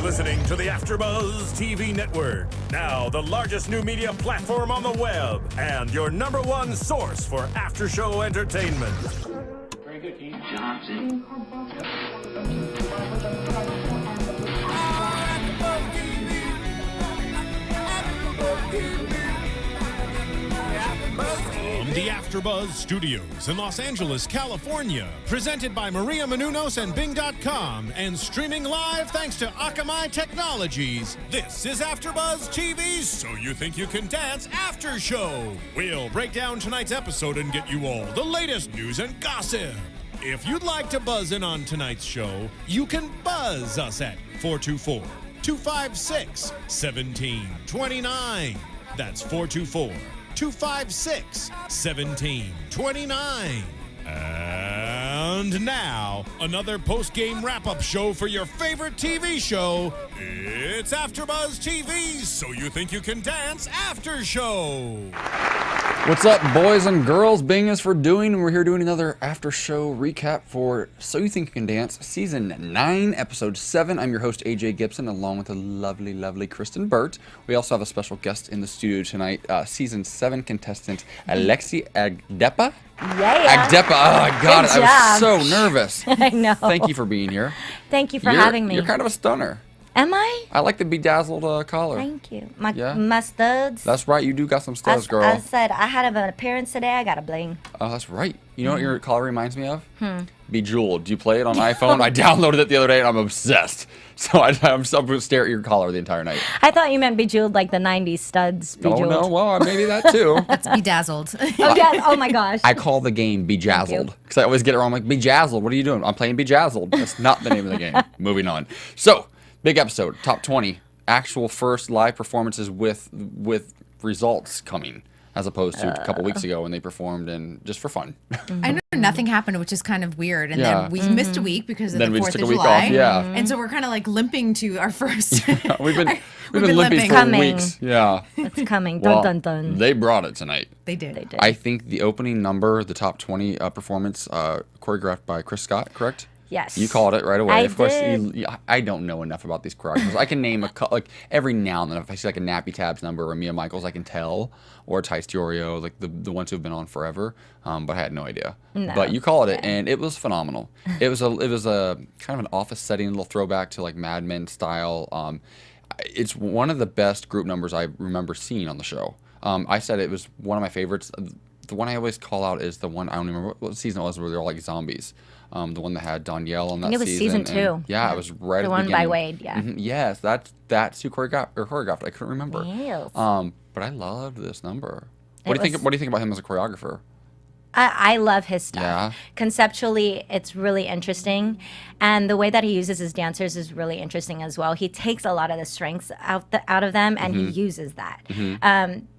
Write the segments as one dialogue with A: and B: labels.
A: listening to the AfterBuzz TV network. Now, the largest new media platform on the web and your number one source for after-show entertainment.
B: Very good, Keith Johnson.
C: From the AfterBuzz Studios in Los Angeles, California, presented by Maria Menounos and Bing.com, and streaming live thanks to Akamai Technologies. This is AfterBuzz TV's So You Think You Can Dance After Show. We'll break down tonight's episode and get you all the latest news and gossip. If you'd like to buzz in on tonight's show, you can buzz us at 424-256-1729. That's 424-256-1729. And now, another post-game wrap-up show for your favorite TV show. It's AfterBuzz TV's So You Think You Can Dance After Show.
D: What's up, boys and girls? Bing is for doing, and we're here doing another after-show recap for So You Think You Can Dance, Season 9, Episode 7. I'm your host, AJ Gibson, along with the lovely, lovely Kristyn Burtt. We also have a special guest in the studio tonight, Season 7 contestant Alexie Agdeppa.
E: Yeah.
D: Agdeppa. Oh, I got it.
E: Good
D: I was
E: job.
D: so nervous.
E: I know.
D: Thank you for being here.
E: Thank you for having me.
D: You're kind of a stunner.
E: Am I?
D: I like the bedazzled collar.
E: Thank you.
D: Yeah.
E: My studs.
D: That's right. You do got some studs, girl.
E: I said I had an appearance today. I got a bling.
D: Oh, that's right. You know what your collar reminds me of? Bejeweled. Do you play it on iPhone? I downloaded it the other day and I'm obsessed. So I'm going to stare at your collar the entire night.
E: I thought you meant bejeweled like the 90s studs bejeweled.
D: Oh, no. Well, maybe that too.
F: That's bedazzled.
E: Oh, yeah. Oh, my gosh.
D: I call the game Bejazzled because I always get it wrong. I'm like, Bejazzled. What are you doing? I'm playing Bejazzled. That's not the name of the game. Moving on. So, big episode. Top 20. Actual first live performances with results coming, as opposed to a couple weeks ago when they performed and just for fun.
F: I know nothing happened, which is kind of weird. And
D: Yeah.
F: then we missed a week because of
D: Then
F: the
D: we
F: 4th
D: just
F: of
D: took a week
F: July.
D: off, yeah.
F: And so we're kind of like limping to our first.
D: We've been limping for
E: Coming.
D: weeks. Yeah.
E: It's coming.
D: Well,
E: Dun, dun, dun.
D: They brought it tonight.
F: They did.
E: They did.
D: I think the opening number, the top 20 performance, choreographed by Chris Scott, correct?
E: Yes.
D: You called it right away.
E: I
D: Of course,
E: did.
D: I don't know enough about these choreographers. I can name like every now and then if I see like a Nappy Tabs number or Mia Michaels, I can tell, or Tice Diorio, like the ones who've been on forever. But I had no idea.
E: No.
D: But you called it, and it was phenomenal. It was a kind of an office setting, a little throwback to like Mad Men style. It's one of the best group numbers I remember seeing on the show. I said it was one of my favorites. The one I always call out is the one, I don't remember what season it was, where they're all like zombies. The one that had Danielle on that season.
E: I think it was season 2.
D: And, yeah, it was right at the
E: one
D: beginning.
E: by Wade, yeah.
D: Yes, that's who choreographed. I couldn't remember.
E: Yes.
D: But I loved this number. What do you think about him as a choreographer?
E: I love his stuff.
D: Yeah.
E: Conceptually, it's really interesting. And the way that he uses his dancers is really interesting as well. He takes a lot of the strengths out of them, and he uses that.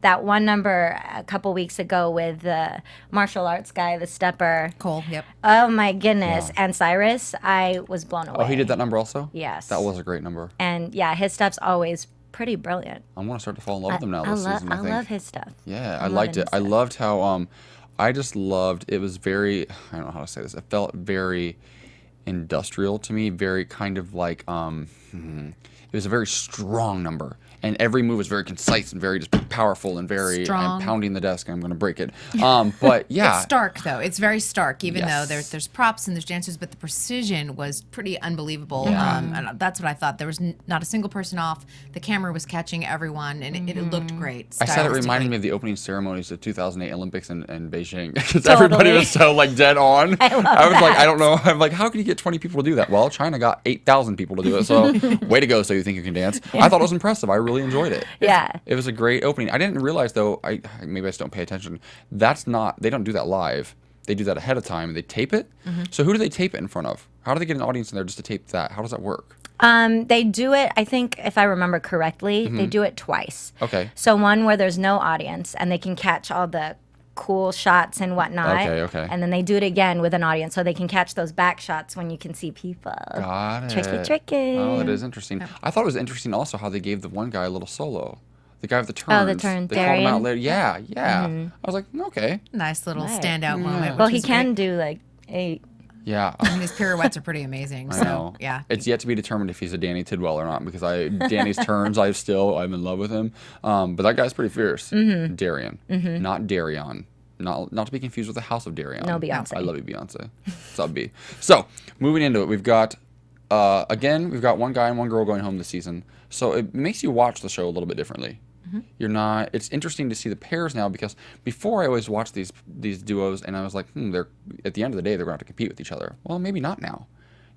E: That one number a couple weeks ago with the martial arts guy, the stepper.
F: Cole, yep.
E: Oh, my goodness.
D: Yeah.
E: And Cyrus, I was blown away.
D: Oh, he did that number also?
E: Yes.
D: That was a great number.
E: And, yeah, his stuff's always pretty brilliant.
D: I want to start to fall in love with him now this season, I think.
E: I love his stuff.
D: Yeah, I
E: I'm
D: liked
E: loving
D: it.
E: his
D: I
E: stuff.
D: loved how I just loved it. Was very, I don't know how to say this. It felt very industrial to me. Very kind of like it was a very strong number. And every move was very concise and very just powerful and very.
F: Strong.
D: I'm pounding the desk and I'm going to break it. But yeah,
F: It's stark, though. It's very stark, even
D: Yes.
F: though there's props and there's dancers, but the precision was pretty unbelievable.
D: Yeah.
F: And that's what I thought. There was not a single person off. The camera was catching everyone, and it looked great.
D: I said it
F: stylistically.
D: reminded me of the opening ceremonies of 2008 Olympics in Beijing because everybody was so like dead on. I was like, I don't know. I'm like, how could you get 20 people to do that? Well, China got 8,000 people to do it. So way to go. So you think you can dance? I thought it was impressive. I really enjoyed it.
E: Yeah.
D: It was a great opening. I didn't realize though. Maybe I just don't pay attention. That's not. They don't do that live. They do that ahead of time. They tape it. So who do they tape it in front of? How do they get an audience in there just to tape that? How does that work?
E: They do it, I think, if I remember correctly, they do it twice.
D: Okay.
E: So one where there's no audience and they can catch all the cool shots and whatnot.
D: Okay.
E: And then they do it again with an audience so they can catch those back shots when you can see people.
D: Got it.
E: Tricky.
D: Oh, that is interesting. I thought it was interesting also how they gave the one guy a little solo. The guy with the turns.
E: Oh, the turn.
D: They called him out
E: Darian?
D: later. Yeah. I was like, okay.
F: Nice little standout moment.
E: Well,
F: which
E: he
F: was
E: can
F: great.
E: do like 8.
D: Yeah.
F: I mean, his pirouettes are pretty amazing.
D: I
F: So
D: know.
F: yeah.
D: It's yet to be determined if he's a Danny Tidwell or not because Danny's turns, I'm in love with him. But that guy's pretty fierce. Darian. Not Darion. Not to be confused with the House of Darion.
E: No, Beyonce.
D: I love you, Beyonce. Sub B. So, moving into it, we've got one guy and one girl going home this season. So it makes you watch the show a little bit differently. It's interesting to see the pairs now because before I always watched these duos and I was like, they're at the end of the day they're going to have to compete with each other. Well, maybe not now.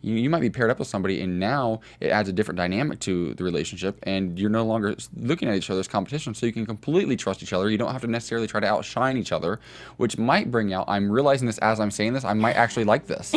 D: You might be paired up with somebody and now it adds a different dynamic to the relationship and you're no longer looking at each other as competition, so you can completely trust each other. You don't have to necessarily try to outshine each other, which might bring out, I'm realizing this as I'm saying this, I might actually like this.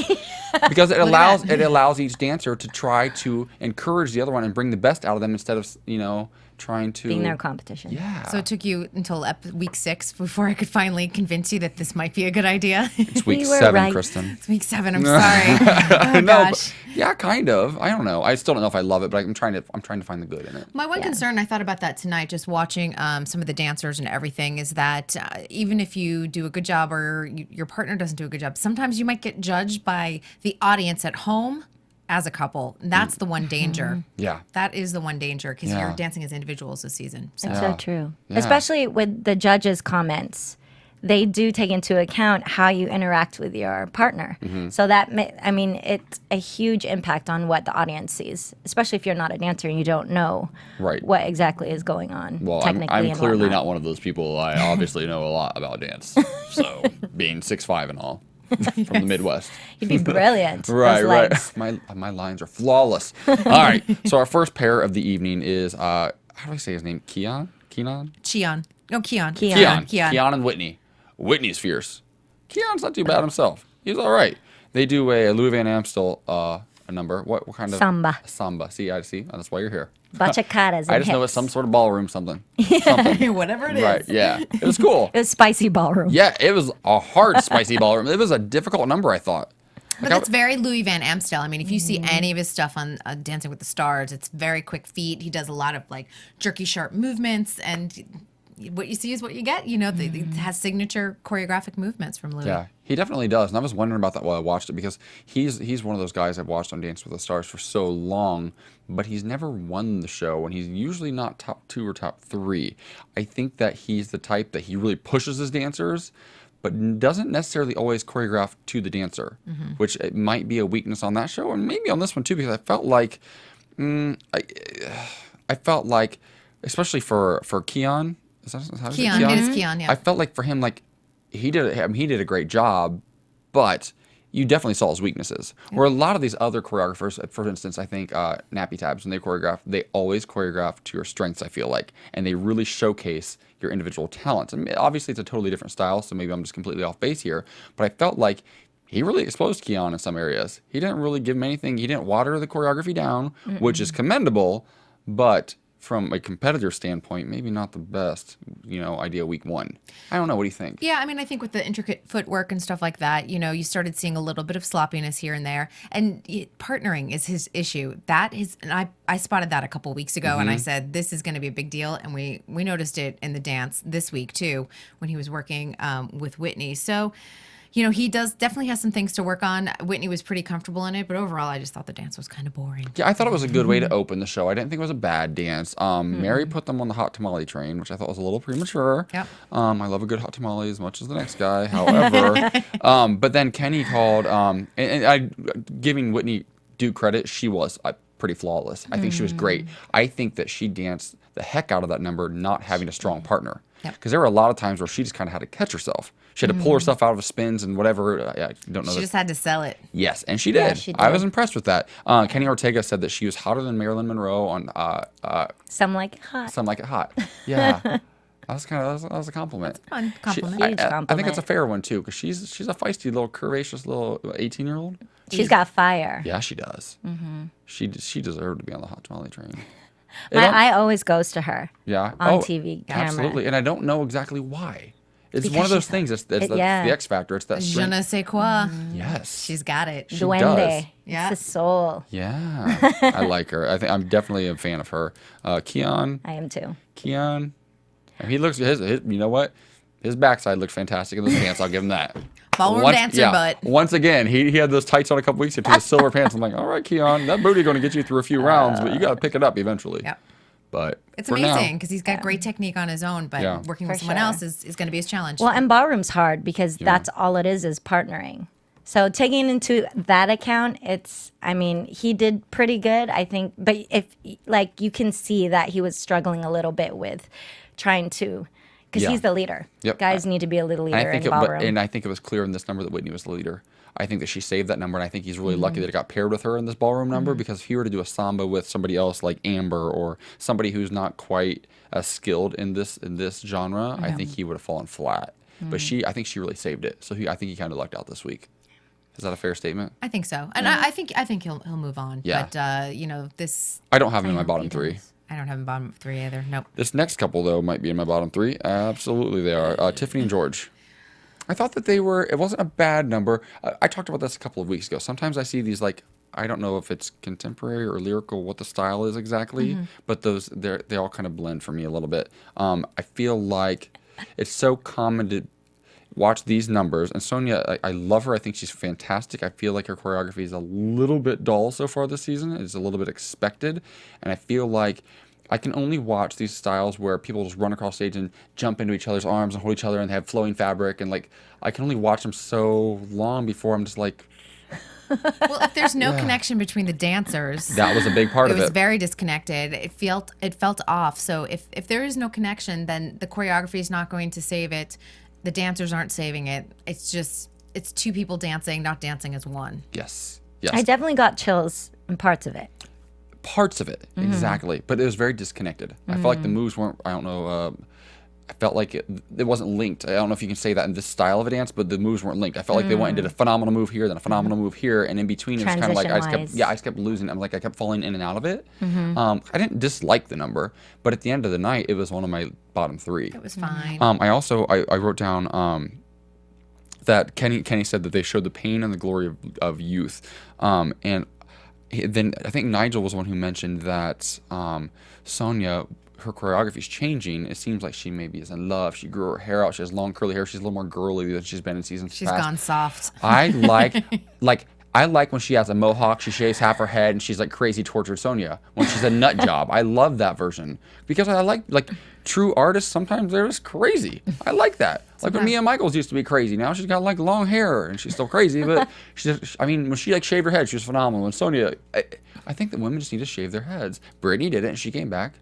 D: Because it allows each dancer to try to encourage the other one and bring the best out of them instead of, trying to
E: being their competition.
D: Yeah.
F: So it took you until week 6 before I could finally convince you that this might be a good idea.
D: It's week
E: We were
D: 7,
E: right.
D: Kristen.
F: It's week 7. I'm sorry. Oh
D: No,
F: gosh.
D: yeah, kind of. I don't know. I still don't know if I love it, but I'm trying to find the good in it.
F: My one concern, I thought about that tonight, just watching some of the dancers and everything, is that even if you do a good job or your partner doesn't do a good job, sometimes you might get judged by the audience at home as a couple. That's the one danger.
D: Yeah.
F: That is the one danger because
D: Yeah.
F: you're dancing as individuals this season. So.
E: It's so true.
D: Yeah.
E: Especially with the judges' comments. They do take into account how you interact with your partner. So that, it's a huge impact on what the audience sees, especially if you're not a dancer and you don't know what exactly is going on.
D: Well,
E: technically
D: I'm
E: and
D: clearly
E: whatnot.
D: not one of those people. I obviously know a lot about dance. So, being 6'5" and all. From the Midwest.
E: You'd be brilliant.
D: Right.
E: Those legs.
D: My lines are flawless. All right. So our first pair of the evening is how do I say his name? Keon
F: Keon
D: and Whitney. Whitney's fierce. Keon's not too bad himself. He's all right. They do a Louis Van Amstel a number. What kind of
E: Samba.
D: Samba. See. That's why you're here.
E: Bachacatas.
D: I just know it's some sort of ballroom something.
F: Whatever it is.
D: Right. Yeah. It was cool.
E: It was spicy ballroom.
D: Yeah, it was a hard, spicy ballroom. It was a difficult number, I thought.
F: But that's very Louis Van Amstel. I mean, if you see any of his stuff on Dancing with the Stars, it's very quick feet. He does a lot of like jerky, sharp movements, and what you see is what you get. It has signature choreographic movements from Louis.
D: Yeah, he definitely does. And I was wondering about that while I watched it because he's one of those guys I've watched on Dance with the Stars for so long, but he's never won the show, and he's usually not top 2 or top 3. I think that he's the type that he really pushes his dancers, but doesn't necessarily always choreograph to the dancer, which it might be a weakness on that show, and maybe on this one too, because I felt like, especially for Keon. Is that how is it?
F: Keon, it is Keon, yeah.
D: I felt like for him, like he did a great job, but you definitely saw his weaknesses. Where a lot of these other choreographers, for instance, I think Nappy Tabs, when they always choreograph to your strengths, I feel like, and they really showcase your individual talents. And obviously, it's a totally different style, so maybe I'm just completely off base here, but I felt like he really exposed Keon in some areas. He didn't really give him anything. He didn't water the choreography down, which is commendable, but from a competitor standpoint, maybe not the best, idea week 1. I don't know. What do you think?
F: Yeah, I mean, I think with the intricate footwork and stuff like that, you started seeing a little bit of sloppiness here and there. And partnering is his issue. And I spotted that a couple weeks ago, and I said, this is going to be a big deal. And we noticed it in the dance this week, too, when he was working with Whitney. So, he definitely has some things to work on. Whitney was pretty comfortable in it, but overall, I just thought the dance was kind of boring.
D: Yeah, I thought it was a good way to open the show. I didn't think it was a bad dance. Mary put them on the hot tamale train, which I thought was a little premature.
F: Yep.
D: I love a good hot tamale as much as the next guy. However, but then Kenny called, and I giving Whitney due credit, she was pretty flawless. I think she was great. I think that she danced the heck out of that number, not having a strong partner. Because there were a lot of times where she just kind of had to catch herself. She had to pull herself out of spins and whatever. I don't know.
F: She just had to sell it.
D: Yes, and she did.
E: Yeah, she did.
D: I was impressed with that. Kenny Ortega said that she was hotter than Marilyn Monroe on
E: Some like it hot.
D: Some Like It Hot. Yeah. that was a compliment.
F: Fun compliment.
E: Huge
D: I think
E: compliment.
D: it's a fair one too, because she's a feisty little curvaceous little 18-year-old.
E: She's got fire.
D: Yeah, she does. She deserved to be on the hot tamale train.
E: My eye always goes to her.
D: Yeah.
E: On TV camera.
D: Absolutely, and I don't know exactly why. It's
E: Because
D: one of those
E: she's
D: things. It's the X factor. It's that
F: Je
D: strength.
F: ne sais quoi.
D: Yes.
F: She's got it.
D: She
E: Duende.
D: does.
F: Yeah.
E: It's the soul.
D: Yeah, I like her. I think I'm definitely a fan of her. Keon.
E: I am too.
D: Keon. And he looks his. You know what? His backside looks fantastic in those pants. I'll give him that.
F: Ballroom dancer, but
D: once again, he had those tights on a couple weeks ago, his silver pants. I'm like, all right, Keon, that booty going to get you through a few rounds, but you got to pick it up eventually.
F: Yep.
D: But
F: it's
D: for
F: amazing because he's got great technique on his own, but working with someone else is going to be his challenge.
E: Well, and ballroom's hard because that's all it is partnering. So taking into that account, he did pretty good, I think. But if, like, you can see that he was struggling a little bit with trying to, because he's the leader. Yep. Guys need to be a little leader in ballroom.
D: And I think it was clear in this number that Whitney was the leader. I think that she saved that number, and I think he's really lucky that it got paired with her in this ballroom number, because if he were to do a samba with somebody else like Amber or somebody who's not quite as skilled in this genre, I think he would have fallen flat. But I think she really saved it. So I think he kind of lucked out this week. Is that a fair statement?
F: I think so, and I think he'll move on.
D: Yeah.
F: But this.
D: I don't have him in my bottom three.
F: I don't have him bottom three either. Nope.
D: This next couple though might be in my bottom three. Absolutely, they are. Tiffany and George. I thought that it wasn't a bad number. I talked about this a couple of weeks ago. Sometimes I see these, like, I don't know if it's contemporary or lyrical, what the style is exactly, but they all kind of blend for me a little bit. I feel like it's so common to watch these numbers. And Sonia, I love her. I think she's fantastic. I feel like her choreography is a little bit dull so far this season. It's a little bit expected. And I feel like I can only watch these styles where people just run across stage and jump into each other's arms and hold each other and they have flowing fabric. And, like, I can only watch them so long before I'm just like...
F: Well, if there's no connection between the dancers...
D: That was a big part of it.
F: It was very disconnected. It felt off. So if there is no connection, then the choreography is not going to save it. The dancers aren't saving it. It's two people dancing, not dancing as one.
D: Yes.
E: I definitely got chills in parts of it.
D: Parts of it, exactly. But it was very disconnected. I felt like the moves weren't, I don't know, I felt like it wasn't linked. I don't know if you can say that in this style of a dance, but the moves weren't linked. I felt like they went and did a phenomenal move here, then a phenomenal move here, and in between it was kind of like I just kept losing. I kept falling in and out of it. I didn't dislike the number, but at the end of the night, it was one of my bottom three.
F: It was fine.
D: I wrote down that Kenny said that they showed the pain and the glory of youth, and then I think Nigel was the one who mentioned that Sonia, her choreography is changing. It seems like she maybe is in love. She grew her hair out. She has long curly hair. She's a little more girly than she's been in seasons past.
F: She's gone soft.
D: I like when she has a mohawk, she shaves half her head, and she's like crazy tortured Sonia. When she's a nut job, I love that version because I like true artists. Sometimes they're just crazy. I like that. Like when Mia Michaels used to be crazy. Now she's got like long hair and she's still crazy, but when she like shaved her head, she was phenomenal. When Sonia, I think that women just need to shave their heads. Brittany did it, and she came back.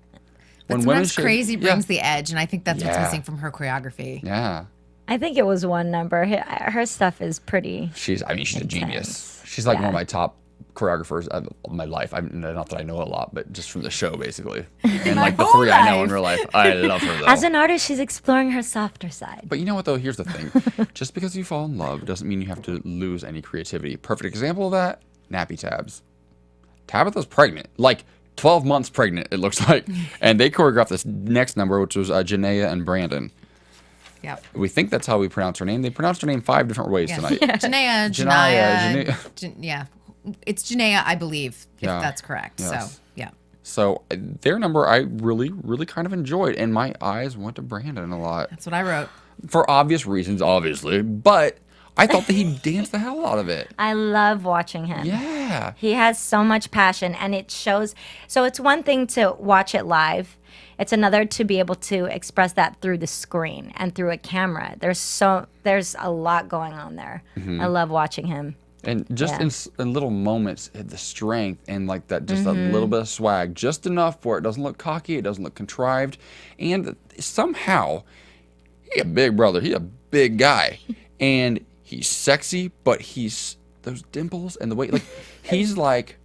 F: But sometimes crazy brings the edge, and I think that's what's missing from her choreography.
D: Yeah.
E: I think it was one number. Her stuff is pretty.
D: She's a genius. She's like one of my top choreographers of my life. Not that I know a lot, but just from the show, basically. And like the three I know in real life. I love her, though.
E: As an artist, she's exploring her softer side.
D: But you know what, though? Here's the thing. Just because you fall in love doesn't mean you have to lose any creativity. Perfect example of that, nappy tabs. Tabitha's pregnant. Like 12 months pregnant, it looks like. And they choreographed this next number, which was Janaea and Brandon.
F: Yep.
D: We think that's how we pronounce her name. They pronounced her name 5 different ways tonight.
F: Janaea. Yeah. It's Janaea, I believe, if that's correct.
D: Yes.
F: So, yeah.
D: So their number I really, really kind of enjoyed. And my eyes went to Brandon a lot.
F: That's what I wrote.
D: For obvious reasons, obviously. But I thought that he danced the hell out of it.
E: I love watching him.
D: Yeah.
E: He has so much passion, and it shows. So it's one thing to watch it live. It's another to be able to express that through the screen and through a camera. There's a lot going on there. I love watching him.
D: And just in little moments, the strength and like that, just a little bit of swag, just enough where it doesn't look cocky, it doesn't look contrived. And somehow, he's a big brother. He's a big guy. And he's sexy, but he's those dimples and the way, like, he's like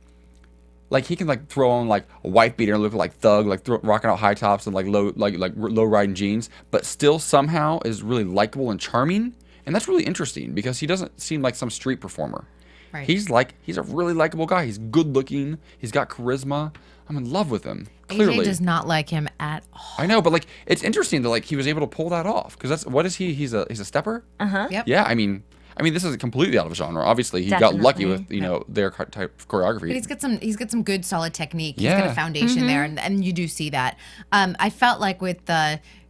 D: he can like throw on like a wife beater and look like thug, like rocking out high tops and like low riding jeans, but still somehow is really likable and charming. And that's really interesting because he doesn't seem like some street performer.
F: Right.
D: He's a really likable guy. He's good looking. He's got charisma. I'm in love with him. Clearly.
F: AJ does not like him at all.
D: I know, but like it's interesting that like he was able to pull that off because that's what is he? He's a stepper.
F: Yep.
D: Yeah, I mean this isn't completely out of genre. Obviously, he got lucky with their type of choreography.
F: But he's got some good solid technique. He's
D: Yeah.
F: got a foundation there, and you do see that. I felt like with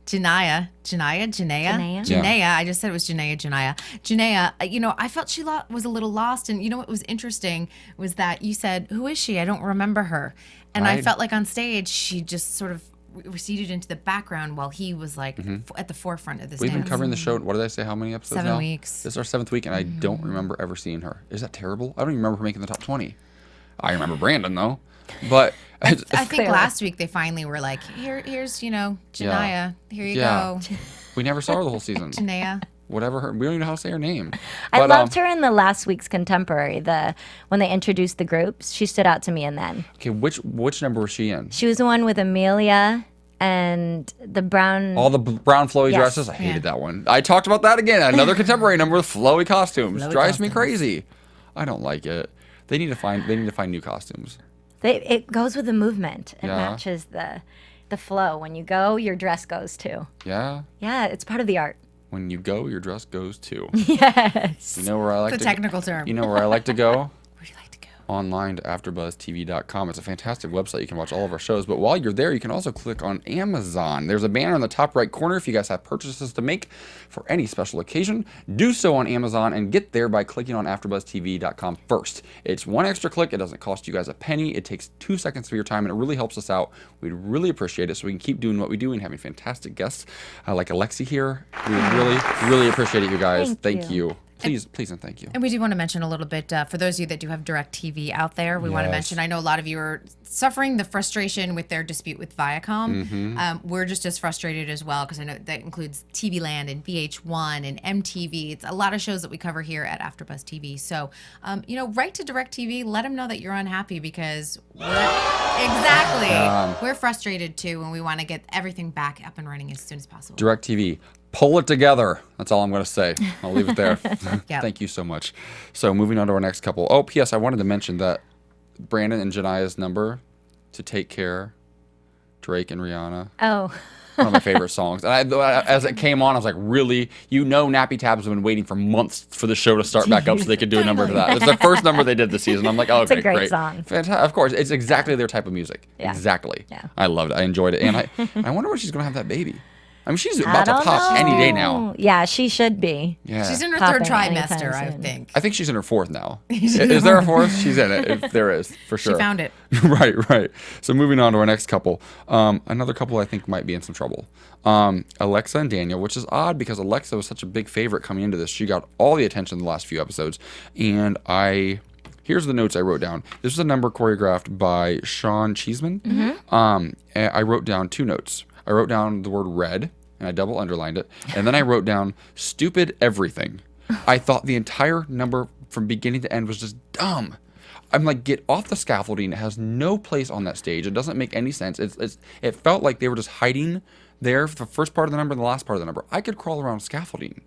F: Janaea. I just said it was Janaea. I felt she was a little lost. And what was interesting was that you said, "Who is she? I don't remember her." And I felt like on stage, she just sort of receded into the background while he was like at the forefront of this.
D: We've been covering the show. What did I say? How many episodes
F: 7
D: now?
F: weeks.
D: This is our 7th week, and I don't remember ever seeing her. Is that terrible? I don't even remember her making the top 20. I remember Brandon though, but
F: I think last week they finally were like, here's Janaea. Here you go.
D: We never saw her the whole season.
F: Janaea.
D: Whatever we don't even know how to say her name.
E: I loved her in the last week's Contemporary. When they introduced the groups, she stood out to me. And then
D: okay, which number was she in?
E: She was the one with Amelia and the brown.
D: All the brown flowy dresses. I hated that one. I talked about that again. Another Contemporary number with flowy costumes. Drives me crazy. I don't like it. They need to find new costumes.
E: It goes with the movement. It matches the flow. When you go, your dress goes too.
D: Yeah.
E: Yeah, it's part of the art.
D: When you go, your dress goes too.
E: Yes.
D: You know where I like
F: the technical term.
D: You know where I like to go?
F: Where do you like to go?
D: Online to AfterBuzzTV.com. It's a fantastic website. You can watch all of our shows. But while you're there, you can also click on Amazon. There's a banner in the top right corner. If you guys have purchases to make for any special occasion, do so on Amazon and get there by clicking on AfterBuzzTV.com first. It's one extra click. It doesn't cost you guys a penny. It takes 2 seconds of your time, and it really helps us out. We'd really appreciate it so we can keep doing what we do and having fantastic guests like Alexie here. We really, really appreciate it, you guys. Thank you. Please, and thank you.
F: And we do want to mention a little bit, for those of you that do have DirecTV out there, we want to mention, I know a lot of you are suffering the frustration with their dispute with Viacom. We're just as frustrated as well, because I know that includes TV Land and VH1 and MTV. It's a lot of shows that we cover here at AfterBuzz TV. So, write to DirecTV, let them know that you're unhappy, because we're frustrated too, and we want to get everything back up and running as soon as possible.
D: DirecTV. Pull it together. That's all I'm going to say. I'll leave it there. Thank you so much. So moving on to our next couple. Oh, P.S. I wanted to mention that Brandon and Janaea's number to Take Care, Drake and Rihanna.
E: Oh.
D: One of my favorite songs. And as it came on, I was like, really? Nappy Tabs have been waiting for months for the show to start back up so they could do a number to that. It's the first number they did this season. I'm like, oh, okay,
E: it's a great song.
D: Fantastic. Of course. It's exactly their type of music. Yeah. Exactly. Yeah. I loved it. I enjoyed it. And I wonder when she's going to have that baby. I mean, she's about to pop any day now.
E: Yeah, she should be.
D: Yeah.
F: She's in her third trimester, I think.
D: I think she's in her 4th now. Is there a 4th? She's in it. If there is, for sure.
F: She found it.
D: Right. So moving on to our next couple. Another couple I think might be in some trouble. Alexa and Daniel, which is odd because Alexa was such a big favorite coming into this. She got all the attention in the last few episodes. And here's the notes I wrote down. This was a number choreographed by Sean Cheeseman. I wrote down 2 notes. I wrote down the word red, and I double underlined it. And then I wrote down stupid everything. I thought the entire number from beginning to end was just dumb. I'm like, get off the scaffolding. It has no place on that stage. It doesn't make any sense. It felt like they were just hiding there for the first part of the number and the last part of the number. I could crawl around scaffolding.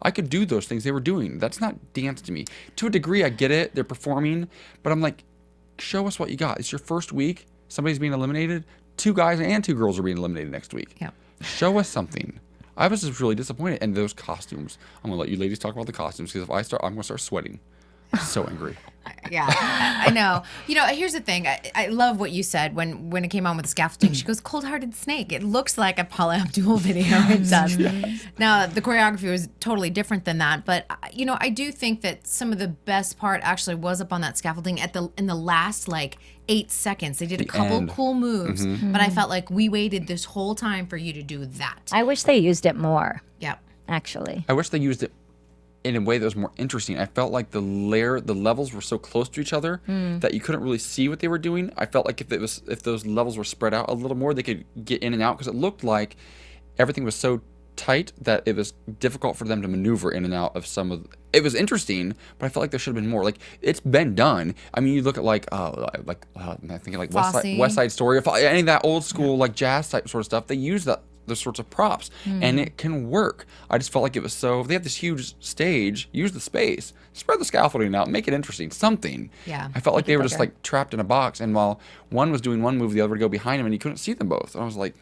D: I could do those things they were doing. That's not dance to me. To a degree, I get it. They're performing. But I'm like, show us what you got. It's your first week. Somebody's being eliminated. 2 guys and 2 girls are being eliminated next week.
F: Yeah.
D: Show us something. I was just really disappointed. And those costumes. I'm going to let you ladies talk about the costumes, because if I start, I'm going to start sweating. I'm so angry.
F: Yeah, I know. Here's the thing. I love what you said when it came on with the scaffolding. She goes, cold-hearted snake. It looks like a Paula Abdul video. It does. Now, the choreography was totally different than that. But, I do think that some of the best part actually was up on that scaffolding in the last, 8 seconds. They did a couple cool moves. But I felt like we waited this whole time for you to do that.
E: I wish they used it more.
F: Yep.
E: Actually.
D: I wish they used it in a way that was more interesting. I felt like the levels were so close to each other that you couldn't really see what they were doing. I felt like if those levels were spread out a little more, they could get in and out, because it looked like everything was so tight that it was difficult for them to maneuver in and out of some of. It was interesting, but I felt like there should have been more. Like, it's been done. I mean, you look at I think like West Side Story, any of that old school jazz type sort of stuff. They use those sorts of props, and it can work. I just felt like it was so. They have this huge stage. Use the space. Spread the scaffolding out. Make it interesting. Something.
F: Yeah.
D: I felt like they were just trapped in a box, and while one was doing one move, the other would go behind him, and you couldn't see them both. And I was like,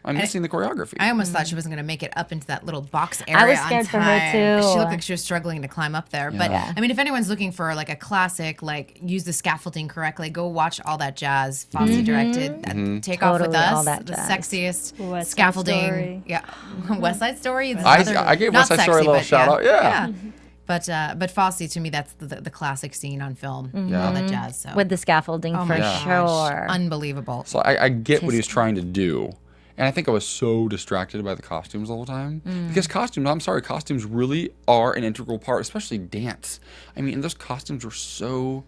D: I'm missing the choreography.
F: I almost thought she wasn't going to make it up into that little box area.
E: was scared
F: on
E: for her,
F: time.
E: too.
F: She looked like she was struggling to climb up there. But
D: Yeah.
F: I mean, if anyone's looking for like a classic, like use the scaffolding correctly, go watch All That Jazz. Fosse directed. Take Off With
E: Totally All
F: Us,
E: That
F: the
E: Jazz.
F: sexiest
G: West Side
F: scaffolding.
G: Story.
F: Yeah, West Side Story. Is
D: I
F: another-
D: gave
F: not
D: West Side Story a
F: sexy,
D: little
F: but
D: shout out. Yeah.
F: But Fosse, to me, that's the classic scene on film.
D: Yeah.
F: All That Jazz. So.
E: With the scaffolding,
F: oh
E: for
F: my gosh,
E: sure.
F: unbelievable.
D: So I get what he was trying to do. And I think I was so distracted by the costumes all the time. Because costumes really are an integral part, especially dance. I mean, those costumes were so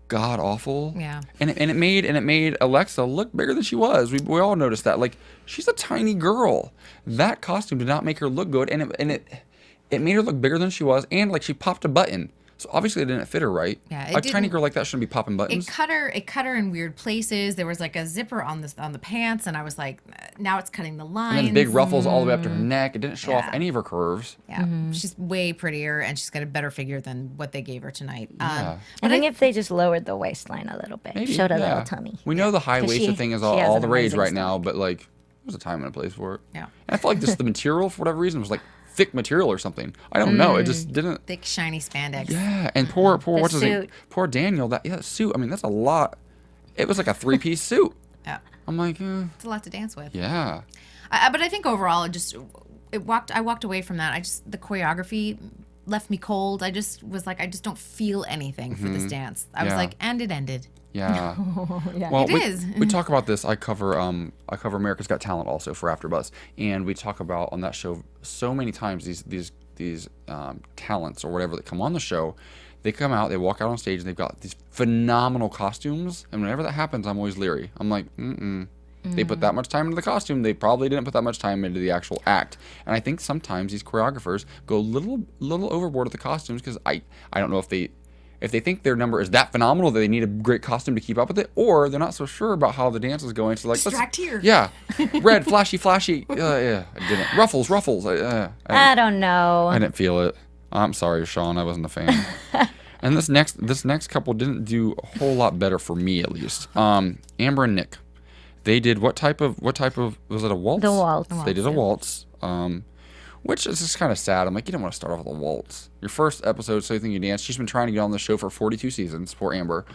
D: god awful.
F: Yeah.
D: And it made Alexa look bigger than she was. We all noticed that. Like, she's a tiny girl. That costume did not make her look good, and it made her look bigger than she was, and like she popped a button. So obviously it didn't fit her right.
F: Yeah,
D: a tiny girl like that shouldn't be popping buttons.
F: It cut her in weird places. There was like a zipper on the pants, and I was like, now it's cutting the lines.
D: And then big ruffles all the way up to her neck. It didn't show off
F: Yeah.
D: any of her curves.
F: Yeah, she's way prettier, and she's got a better figure than what they gave her tonight.
D: Yeah.
E: I think if they just lowered the waistline a little bit,
D: Maybe,
E: showed a
D: yeah.
E: little tummy.
D: We know the high-waisted
E: 'Cause
D: thing is
E: she
D: all,
E: has
D: all
E: an
D: the rage
E: amazing
D: right now,
E: stomach.
D: but like there's a time and a place for it.
F: Yeah.
D: And I felt like just the material, for whatever reason, was like thick material or something. I don't know. It just didn't.
F: Thick, shiny spandex.
D: Yeah, and poor what's his name?
E: suit.
D: Poor Daniel. That suit. I mean, that's a lot. It was like a 3-piece suit.
F: Yeah.
D: I'm like,
F: It's a lot to dance with.
D: yeah.
F: But I think overall, I walked away from that. The choreography left me cold. I just was like, I just don't feel anything for this dance. I was
D: Yeah.
F: like, and it ended.
D: Yeah. Well,
F: It is.
D: We talk about this. I cover America's Got Talent also for AfterBuzz, and we talk about on that show so many times these talents or whatever that come on the show. They come out, they walk out on stage, and they've got these phenomenal costumes. And whenever that happens, I'm always leery. I'm like, They put that much time into the costume. They probably didn't put that much time into the actual act. And I think sometimes these choreographers go a little overboard with the costumes because I don't know if they think their number is that phenomenal that they need a great costume to keep up with it, or they're not so sure about how the dance is going. So like,
F: Distract here.
D: Yeah, red, flashy. Yeah, I didn't. Ruffles.
E: I don't know.
D: I didn't feel it. I'm sorry, Sean. I wasn't a fan. And this next couple didn't do a whole lot better for me, at least. Amber and Nick, they did what type of was it a waltz?
E: The waltz.
D: They did a waltz. Which is just kind of sad. I'm like, you don't want to start off with a waltz. Your first episode, So You Think You Dance. She's been trying to get on the show for 42 seasons. Poor Amber.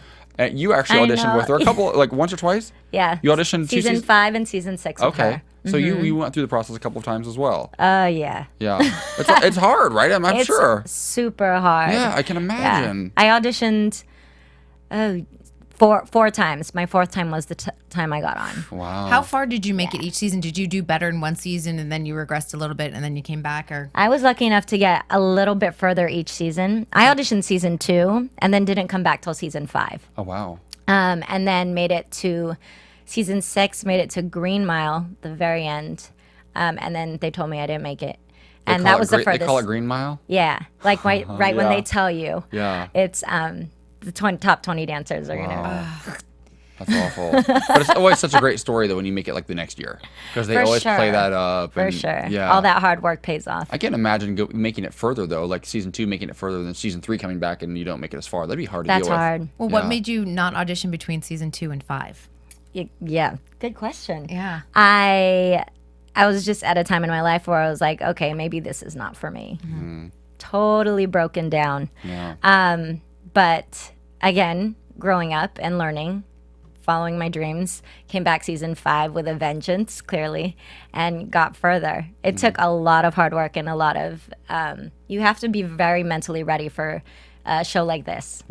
D: You actually
E: I
D: auditioned
E: know.
D: with her a couple, like once or twice.
E: Yeah.
D: You auditioned two
E: season
D: seasons.
E: 5 and season 6. with
D: Okay.
E: her.
D: So you went through the process a couple of times as well.
E: Yeah.
D: Yeah. It's hard, right? I'm
E: It's
D: sure.
E: super hard.
D: Yeah, I can imagine.
E: I auditioned four times. My 4th time was the time I got on.
D: Wow.
F: How far did you make it each season? Did you do better in one season and then you regressed a little bit and then you came back, or?
E: I was lucky enough to get a little bit further each season. I auditioned season 2 and then didn't come back till season 5.
D: Oh wow.
E: And then made it to season 6, made it to Green Mile, the very end. And then they told me I didn't make it. And that was the furthest.
D: They call it Green Mile.
E: Yeah. Like right when
D: Yeah.
E: they tell you.
D: Yeah.
E: It's the top 20 dancers are going to.
D: That's awful. But it's always such a great story though when you make it like the next year, because they
E: For
D: always play
E: sure.
D: that up.
E: For
D: and,
E: sure.
D: Yeah.
E: All that hard work pays off.
D: I can't imagine making it further though, like season 2 making it further than season 3 coming back and you don't make it as far. That'd be hard to
E: That's
D: deal with.
E: hard.
F: Well, what
D: Yeah.
F: made you not audition between season 2 and 5?
E: Yeah. Good question.
F: Yeah.
E: I was just at a time in my life where I was like, okay, maybe this is not for me. Totally broken down.
D: Yeah.
E: But again, growing up and learning, following my dreams, came back season 5 with a vengeance, clearly, and got further. It took a lot of hard work and a lot of, you have to be very mentally ready for a show like this.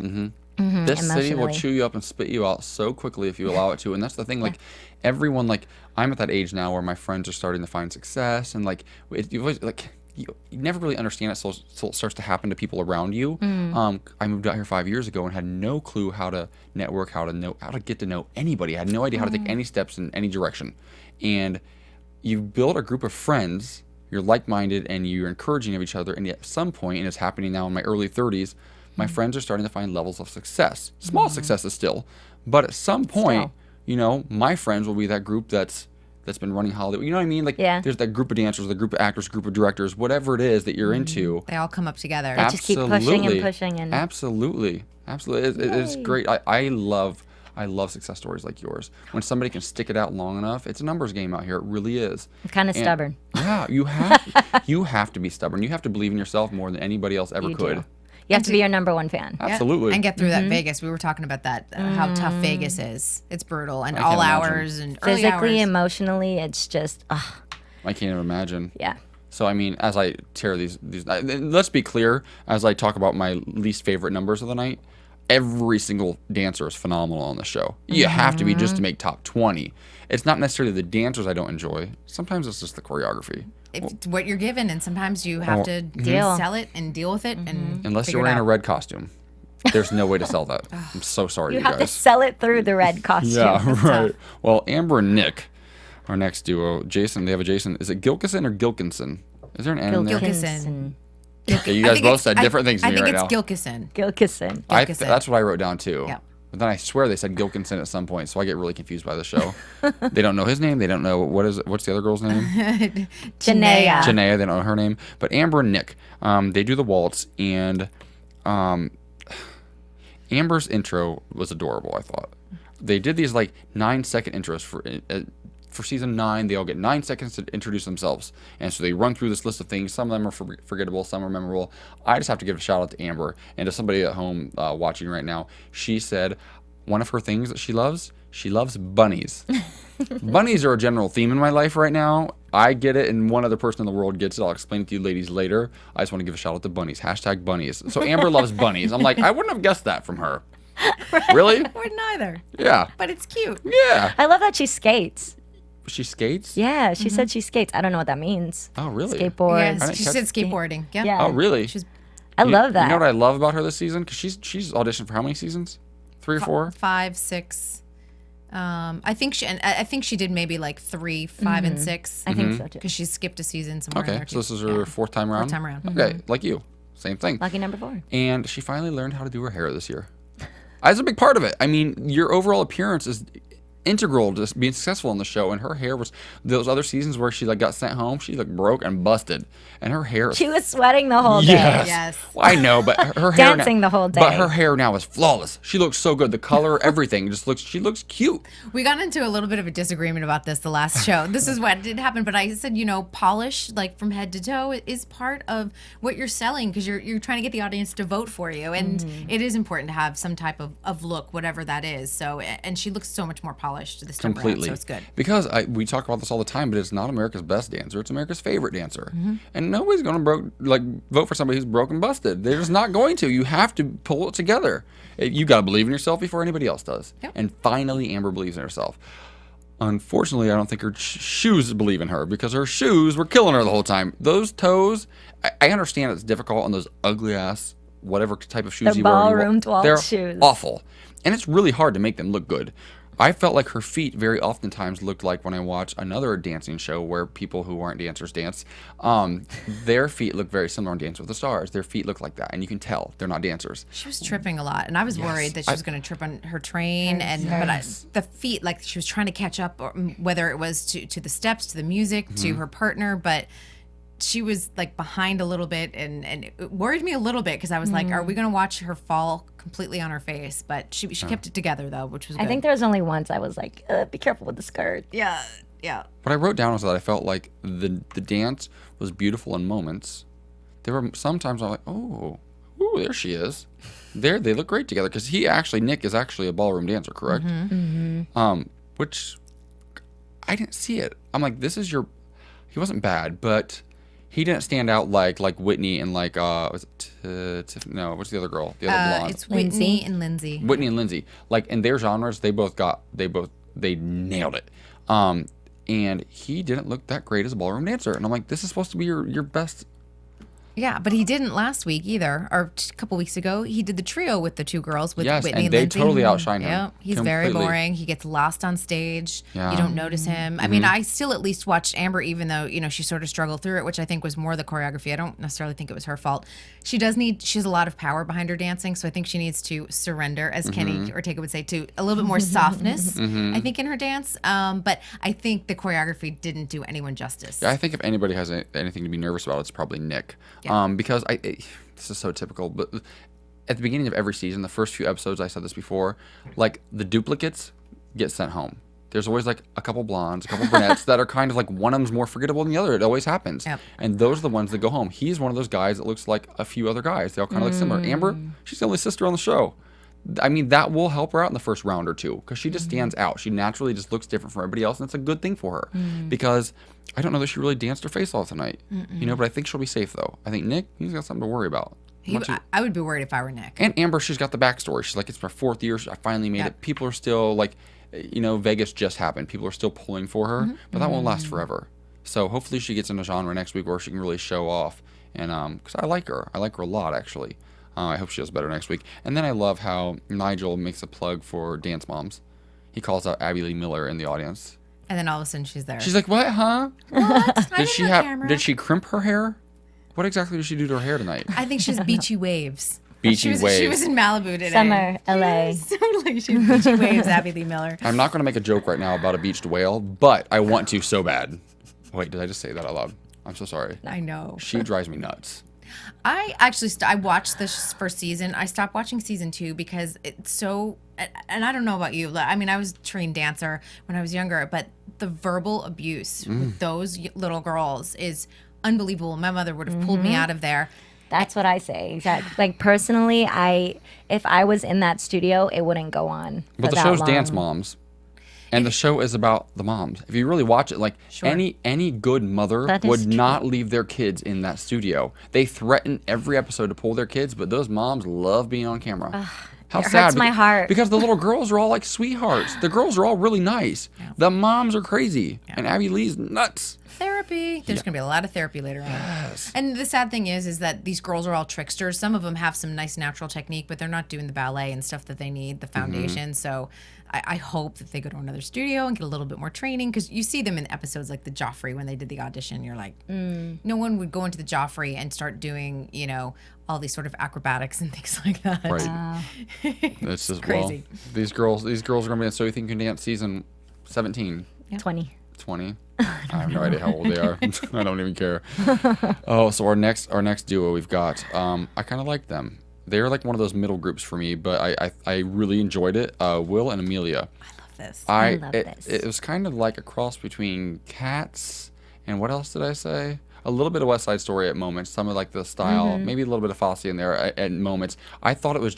D: This city will
E: emotionally.
D: chew you up and spit you out so quickly if you allow it to. And that's the thing, like everyone, like I'm at that age now where my friends are starting to find success, and like you always like you never really understand it until it starts to happen to people around you. I moved out here 5 years ago and had no clue how to network, how to get to know anybody. I had no idea how to take any steps in any direction. And you build a group of friends, you're like-minded, and you're encouraging of each other. And at some point, and it's happening now in my early 30s, my friends are starting to find levels of success. Small successes still, but at some point, you know, my friends will be that group that's been running Hollywood. You know what I mean? Like,
E: Yeah.
D: there's that group of dancers, the group of actors, group of directors, whatever it is that you're into.
F: They all come up together.
E: Just keep pushing and pushing and-
D: Absolutely. It is great. I love I love success stories like yours. When somebody can stick it out long enough, it's a numbers game out here. It really is.
E: I'm kind of stubborn.
D: Yeah, you have to be stubborn. You have to believe in yourself more than anybody else ever
E: You
D: could.
E: do. You have to be your number one fan.
F: Yeah.
D: Absolutely.
F: And get through that Vegas. We were talking about that, how tough Vegas is. It's brutal. And
D: I
F: all
D: can't imagine.
F: hours and early
E: Physically,
F: hours.
E: emotionally, it's just,
D: I can't even imagine.
E: yeah.
D: So, I mean, as I tear these, let's be clear, as I talk about my least favorite numbers of the night, every single dancer is phenomenal on the show. You have to be just to make top 20. It's not necessarily the dancers I don't enjoy. Sometimes it's just the choreography.
F: It's what you're given, and sometimes you have to
E: Deal.
F: sell it and deal with it. And
D: Unless
F: figure
D: you're
F: it
D: wearing a
F: out.
D: red costume. There's no way to sell that. I'm so sorry,
E: You
D: you
E: have to
D: guys.
E: sell it through the red costume.
D: Yeah,
E: It's
D: right.
E: tough.
D: Well, Amber and Nick, our next duo, Jason, they have a Jason. Is it Gilkison or Gilkinson? Is there an N in there?
F: Gilkison.
D: Okay, you
F: I
D: guys
F: think
D: both
F: it's-
D: said different things to
F: I
D: me
F: think
D: right
F: it's
D: now.
F: Gilkison.
E: Gilkison.
F: Gilkison.
D: That's what I wrote down too.
F: Yeah.
D: But then I swear they said Gilkinson at some point, so I get really confused by the show. They don't know his name. They don't know what's the other girl's name?
E: Janaea.
D: Janaea. They don't know her name. But Amber and Nick, they do the waltz, and Amber's intro was adorable. I thought they did these like 9-second intros for season 9. They all get 9 seconds to introduce themselves, and so they run through this list of things. Some of them are forgettable, some are memorable. I just have to give a shout out to Amber and to somebody at home watching right now. She said one of her things that she loves bunnies. Bunnies are a general theme in my life right now. I get it, and one other person in the world gets it. I'll explain it to you ladies later. I just want to give a shout out to bunnies. # bunnies. So Amber loves bunnies. I'm like, I wouldn't have guessed that from her. Really?
F: Wouldn't either.
D: Yeah.
F: But it's cute.
D: Yeah.
E: I love that she skates.
D: She skates?
E: Yeah, she said she skates. I don't know what that means.
D: Oh, really?
E: Skateboard.
F: Yes,
D: didn't
F: she
D: catch-
F: said skateboarding. Yeah.
E: Yeah.
D: Oh, really?
F: She's
E: I love that.
D: You know what I love about her this season? Because she's auditioned for how many seasons? 3 or 4?
F: 5, 6. I think she did maybe like 3, 5, and 6.
E: I think so too.
F: Because she skipped a season somewhere in
D: Okay,
F: there
D: so
F: too.
D: this is her 4th time around?
F: 4th time around.
D: Okay, like you. Same thing.
E: Lucky number 4.
D: And she finally learned how to do her hair this year. That's a big part of it. I mean, your overall appearance is integral to being successful in the show, and her hair was those other seasons where she like got sent home, she looked broke and busted, and her hair
E: She was sweating the whole day.
D: Yes.
F: Yes.
D: Well, I know, but her hair
E: Dancing the whole
D: But
E: day.
D: her hair now is flawless. She looks so good. The color, everything she looks cute.
F: We got into a little bit of a disagreement about this the last show. This is what did happen, but I said, polish like from head to toe is part of what you're selling because you're trying to get the audience to vote for you, and it is important to have some type of look, whatever that is. So, and she looks so much more polished this time around, so it's good.
D: Because we talk about this all the time, but it's not America's best dancer. It's America's favorite dancer. And nobody's going to vote for somebody who's broke and busted. They're just not going to. You have to pull it together. You got to believe in yourself before anybody else does.
F: Yep.
D: And finally, Amber believes in herself. Unfortunately, I don't think her shoes believe in her because her shoes were killing her the whole time. Those toes, I understand it's difficult on those ugly ass, whatever type of shoes
E: The
D: you wear.
E: ballroom vault
D: They're
E: shoes.
D: awful. And it's really hard to make them look good. I felt like her feet very oftentimes looked like when I watch another dancing show where people who aren't dancers dance. Their feet look very similar on Dance with the Stars. Their feet look like that, and you can tell they're not dancers.
F: She was tripping a lot, and I was worried that she was going to trip on her train, the feet, like she was trying to catch up, or whether it was to the steps, to the music, to her partner, but she was like behind a little bit, and it worried me a little bit because I was like, are we going to watch her fall completely on her face? But she kept it together though, which was good.
E: I think there was only once I was like, be careful with the skirt.
F: yeah.
D: What I wrote down was that I felt like the dance was beautiful in moments. There were sometimes I'm like, oh, ooh, there she is. They look great together because Nick is actually a ballroom dancer, correct? Which I didn't see it. I'm like, he wasn't bad, but he didn't stand out like Whitney and like what's the other girl? The other blonde.
F: It's Whitney and Lindsay.
D: Whitney and Lindsay. Like in their genres, they nailed it. And he didn't look that great as a ballroom dancer. And I'm like, this is supposed to be your best.
F: Yeah, but he didn't last week either, or a couple weeks ago. He did the trio with the two girls, with
D: Yes,
F: Whitney
D: and they
F: Lindsay.
D: totally outshine him.
F: Yeah, he's very
D: completely.
F: boring. He gets lost on stage.
D: Yeah.
F: You don't notice him. I mean, I still at least watched Amber, even though, she sort of struggled through it, which I think was more the choreography. I don't necessarily think it was her fault. She has a lot of power behind her dancing, so I think she needs to surrender, as Kenny Ortega would say, to a little bit more softness, I think, in her dance. But I think the choreography didn't do anyone justice.
D: Yeah, I think if anybody has anything to be nervous about, it's probably Nick.
F: Yeah.
D: Because this is so typical, but at the beginning of every season, the first few episodes, I said this before, like the duplicates get sent home. There's always like a couple blondes, a couple brunettes that are kind of like one of them's more forgettable than the other. It always happens.
F: Yep.
D: And those are the ones that go home. He's one of those guys that looks like a few other guys. They all kind of look similar. Amber, she's the only sister on the show. I mean, that will help her out in the first round or two because she just stands out. She naturally just looks different from everybody else, and it's a good thing for her because I don't know that she really danced her face off tonight. You know, but I think she'll be safe though. I think Nick, he's got something to worry about.
F: I would be worried if I were Nick.
D: And Amber, she's got the backstory. She's like, it's my 4th year. I finally made it. People are still like, you know, Vegas just happened. People are still pulling for her, but that won't last forever. So hopefully she gets in a genre next week where she can really show off. And because I like her a lot actually. I hope she does better next week. And then I love how Nigel makes a plug for Dance Moms. He calls out Abby Lee Miller in the audience.
F: And then all of a sudden she's there.
D: She's like, what, huh?
F: What?
D: Did she crimp her hair? What exactly did she do to her hair tonight?
F: I think she's Beachy Waves.
D: Beachy Waves.
F: She was in Malibu today.
E: Summer, LA.
F: Totally. She was Beachy Waves, Abby Lee Miller.
D: I'm not going to make a joke right now about a beached whale, but I want to so bad. Wait, did I just say that out loud? I'm so sorry.
F: I know.
D: She drives me nuts.
F: I actually I watched this first season. I stopped watching season 2 because it's so, and I don't know about you. I mean, I was a trained dancer when I was younger, but the verbal abuse with those little girls is unbelievable. My mother would have pulled me out of there.
E: That's what I say. Exactly. Like personally, if I was in that studio, it wouldn't go on.
D: But the show's Dance Moms. And the show is about the moms. If you really watch it, like any good mother would not leave their kids in that studio. They threaten every episode to pull their kids, but those moms love being on camera. How
E: it
D: sad.
E: hurts my heart.
D: Because the little girls are all like sweethearts. The girls are all really nice. Yeah. The moms are crazy. Yeah. And Abby Lee's nuts.
F: Therapy. There's going to be a lot of therapy later on.
D: Yes.
F: And the sad thing is that these girls are all tricksters. Some of them have some nice natural technique, but they're not doing the ballet and stuff that they need, the foundation. So I hope that they go to another studio and get a little bit more training, because you see them in episodes like the Joffrey when they did the audition. You're like, no one would go into the Joffrey and start doing, you know, all these sort of acrobatics and things like that.
D: Right. It's just
F: crazy.
D: Well, these girls are going to be in So You Think You Can Dance season 17.
E: Yeah. 20.
D: I have no idea how old they are. I don't even care. Oh, so our next duo we've got. I kind of like them. They're like one of those middle groups for me, but I really enjoyed it. Will and Amelia.
F: I love this.
E: I love this.
D: It was kind of like a cross between Cats and what else did I say? A little bit of West Side Story at moments. Some of like the style, maybe a little bit of Fosse in there at moments. I thought it was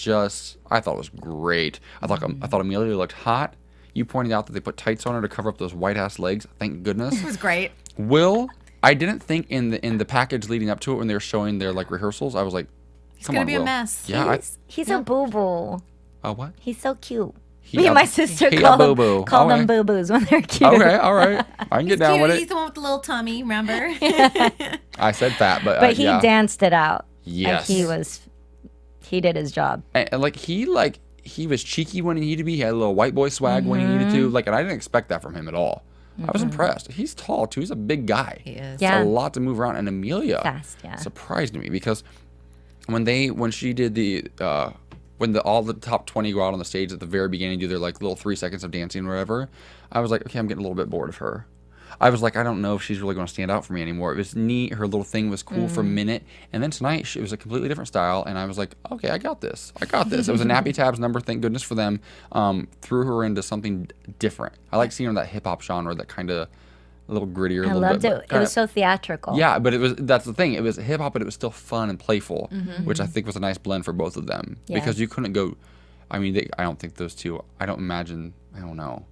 D: great. I thought Amelia looked hot. You pointed out that they put tights on her to cover up those white ass legs. Thank goodness.
F: It was great.
D: Will, I didn't think in the package leading up to it when they were showing their like rehearsals, I was like,
F: he's gonna be a mess.
D: Yeah,
E: He's a boo boo.
D: Oh, what?
E: He's so cute. Me and my sister call them boo boos when they're cute.
D: Okay, all right. I can get down with it.
F: He's the one with the little tummy, remember?
D: I said fat, but
E: he danced it out.
D: Yes.
E: Like he did his job.
D: And he was cheeky when he needed to be. He had a little white boy swag when he needed to. Like, and I didn't expect that from him at all. I was impressed. He's tall too. He's a big guy.
F: He is.
E: Yeah.
D: It's a lot to move around. And Amelia
E: Fast, yeah.
D: surprised me because when she did when all the top 20 go out on the stage at the very beginning, do their like little 3 seconds of dancing or whatever, I was like, okay, I'm getting a little bit bored of her. I was like, I don't know if she's really going to stand out for me anymore. It was neat. Her little thing was cool for a minute. And then tonight, it was a completely different style. And I was like, okay, I got this. It was a Nappy Tabs number. Thank goodness for them. Threw her into something different. I like seeing her in that hip-hop genre, that kind of a little grittier.
E: I loved it. It was so theatrical.
D: Yeah, but that's the thing. It was hip-hop, but it was still fun and playful, which I think was a nice blend for both of them.
E: Yes.
D: Because you couldn't go, I mean, I don't think those two, I don't know.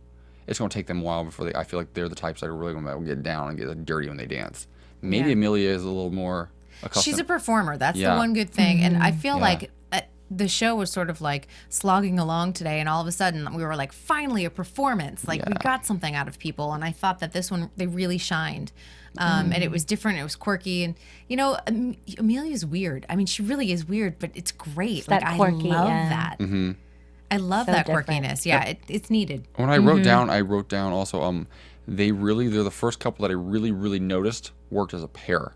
D: It's going to take them a while before I feel like they're the types that are really going to get down and get dirty when they dance. Maybe Amelia is a little more accustomed.
F: She's a performer. That's the one good thing. And I feel like the show was sort of like slogging along today, and all of a sudden we were like, finally a performance. Like we got something out of people. And I thought that this one, they really shined. And it was different. It was quirky. And, you know, Amelia's weird. I mean, she really is weird, but it's great.
E: That
F: like,
E: quirky,
F: I love that.
D: Mm-hmm.
F: I love that
E: different.
F: quirkiness. Yeah, it's needed.
D: When I wrote down also, they're the first couple that I really, really noticed worked as a pair.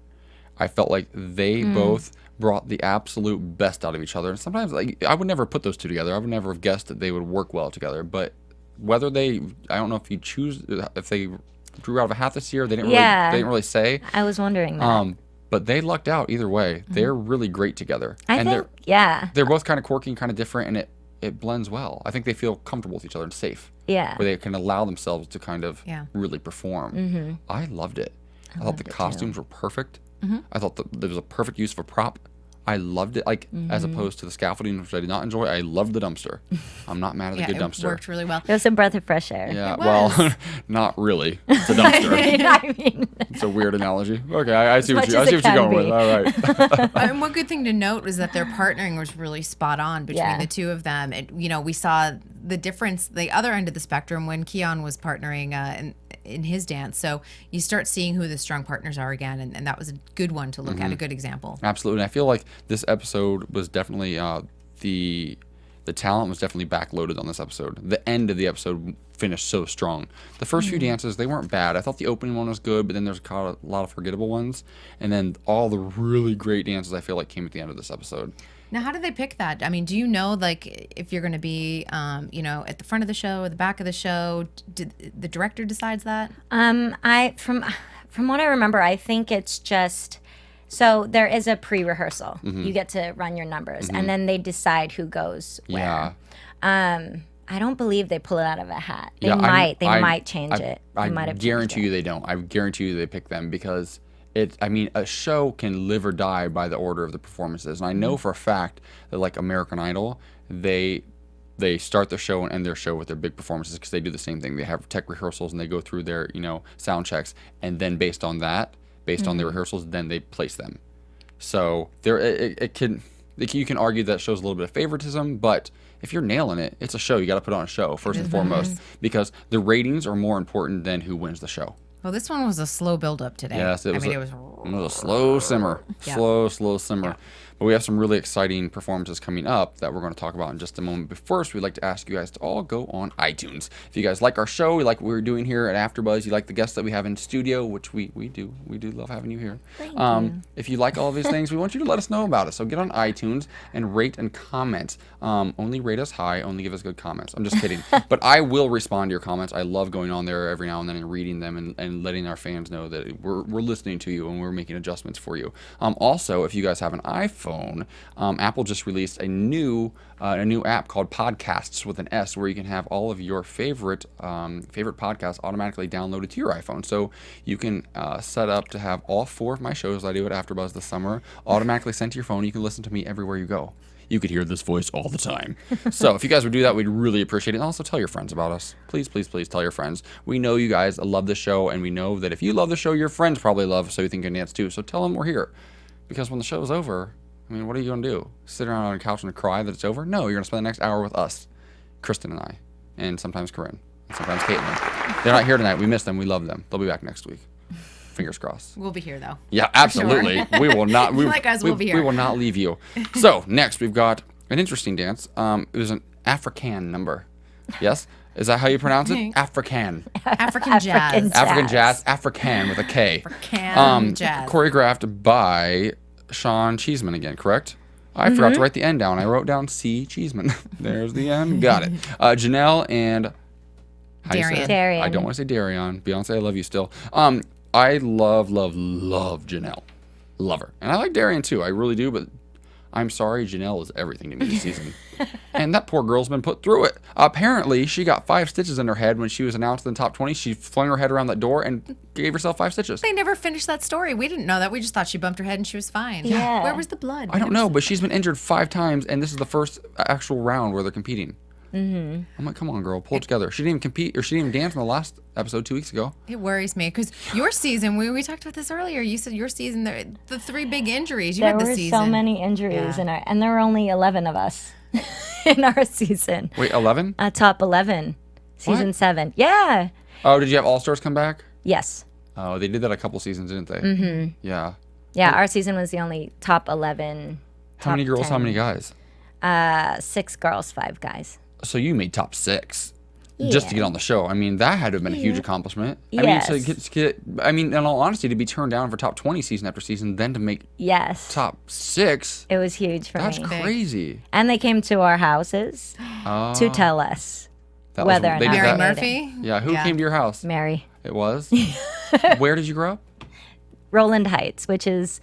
D: I felt like they both brought the absolute best out of each other. And sometimes, like, I would never put those two together. I would never have guessed that they would work well together. But whether I don't know if they drew out of a hat this year. They didn't really say.
E: I was wondering that.
D: But they lucked out either way. They're really great together.
E: I think, yeah.
D: They're both kind of quirky and kind of different, and it blends well. I think they feel comfortable with each other and safe.
E: Yeah.
D: Where they can allow themselves to kind of really perform.
E: Mm-hmm.
D: I loved it. I thought the costumes were perfect. I thought there was a perfect use of a prop. I loved it, like as opposed to the scaffolding, which I did not enjoy. I loved the dumpster. I'm not mad at a good dumpster.
F: It worked really well.
E: It was a breath of fresh air.
D: Yeah,
F: It
D: well,
F: was.
D: not really. It's a dumpster.
E: I mean,
D: It's a weird analogy. Okay, I see what
E: much
D: you. I
E: as
D: see
E: it
D: what you're
E: can
D: going with.
E: be.
D: All right.
F: And one good thing to note was that their partnering was really spot on between the two of them. And, we saw the difference, the other end of the spectrum, when Keon was partnering in his dance. So you start seeing who the strong partners are again, and that was a good one to look at, a good example.
D: Absolutely. And I feel like this episode was definitely the talent was definitely backloaded on this episode. The end of the episode finished so strong. The first few dances, they weren't bad. I thought the opening one was good, but then there's a lot of forgettable ones. And then all the really great dances I feel like came at the end of this episode.
F: Now, how did they pick that? I mean, do you know, like, if you're going to be, at the front of the show or the back of the show? Did the director decides that?
E: From what I remember, I think it's just so there is a pre-rehearsal. You get to run your numbers, and then they decide who goes where.
D: Yeah.
E: I don't believe they pull it out of a hat. They
D: Yeah,
E: might change it. They
D: I
E: might have
D: guarantee
E: changed
D: you they don't. I guarantee you they pick them because a show can live or die by the order of the performances. And I know for a fact that like American Idol, they start their show and end their show with their big performances because they do the same thing. They have tech rehearsals and they go through their, sound checks. And then based on their rehearsals, then they place them. So you can argue that shows a little bit of favoritism, but if you're nailing it, it's a show. You got to put on a show first and foremost because the ratings are more important than who wins the show.
F: Well, this one was a slow build-up today.
D: Yes, it was
F: was
D: a slow simmer.
F: Yeah.
D: Slow simmer. Yeah. But we have some really exciting performances coming up that we're going to talk about in just a moment. But first, we'd like to ask you guys to all go on iTunes. If you guys like our show, you like what we're doing here at AfterBuzz, you like the guests that we have in studio, which we do. We do love having you here.
E: Thank you.
D: If you like all of these things, we want you to let us know about it. So get on iTunes and rate and comment. Only rate us high. Only give us good comments. I'm just kidding. But I will respond to your comments. I love going on there every now and then and reading them and letting our fans know that we're listening to you and we're making adjustments for you. Also, if you guys have an iPhone, Apple just released a new app called Podcasts with an S, where you can have all of your favorite podcasts automatically downloaded to your iPhone. So you can set up to have all 4 of my shows I do at AfterBuzz this summer automatically sent to your phone. You can listen to me everywhere you go. You could hear this voice all the time. So if you guys would do that, we'd really appreciate it. And also tell your friends about us. Please, please, please tell your friends. We know you guys love the show, and we know that if you love the show, your friends probably love So You Think You Can Dance too. So tell them we're here. Because when the show's over, what are you going to do? Sit around on a couch and cry that it's over? No, you're going to spend the next hour with us, Kristyn and I, and sometimes Corinne, and sometimes Caitlin. They're not here tonight. We miss them. We love them. They'll be back next week. Fingers crossed.
F: We'll be here, though.
D: Yeah, absolutely.
F: Sure.
D: We will not.
F: We'll be here.
D: We will not leave you. So next we've got an interesting dance. It was an African number. Yes? Is that how you pronounce it? African.
F: African jazz.
D: African jazz. African with a K.
F: African jazz.
D: Choreographed by Sean Cheeseman again, correct? I forgot to write the N down. I wrote down C. Cheeseman. There's the N. Got it. Janelle and
F: Darian.
D: I don't want to say Darian. Beyonce, I love you still. I love Janelle. Love her. And I like Darian too. I really do, but I'm sorry, Janelle is everything to me this season. And that poor girl's been put through it. Apparently, she got 5 stitches in her head when she was announced in the top 20. She flung her head around that door and gave herself 5 stitches.
F: They never finished that story. We didn't know that. We just thought she bumped her head and she was fine.
E: Yeah.
F: Where was the blood?
D: I don't know, but she's been injured 5 times, and this is the first actual round where they're competing. Mm-hmm. I'm like, come on, girl, pull it together. She didn't even compete, or she didn't even dance in the last episode 2 weeks ago.
F: It worries me because your season, we talked about this earlier. You said your season, the 3 big injuries. You
E: There
F: had the
E: were
F: season.
E: so many injuries
F: Yeah.
E: and there were only 11 of us in our season.
D: Wait, 11?
E: Top 11, season 7. Yeah.
D: Oh, did you have All-Stars come back?
E: Yes.
D: Oh, they did that a couple seasons, didn't they? Mm-hmm. Yeah.
E: Yeah, our season was the only top 11.
D: How many girls,
E: 10.
D: how many guys?
E: 6 girls, 5 guys.
D: So you made top 6 just to get on the show. I mean, that had to have been a huge accomplishment.
E: Yes.
D: I mean, to get, in all honesty, to be turned down for top 20 season after season, then to make
E: Yes.
D: top 6,
E: It was huge for
D: that's
E: me.
D: crazy.
E: And they came to our houses to tell us
D: That
E: whether or
D: they
E: not
D: did
F: Mary
D: that?
F: Murphy?
D: Yeah, who came to your house?
E: Mary.
D: It was? Where did you grow up?
E: Roland Heights, which is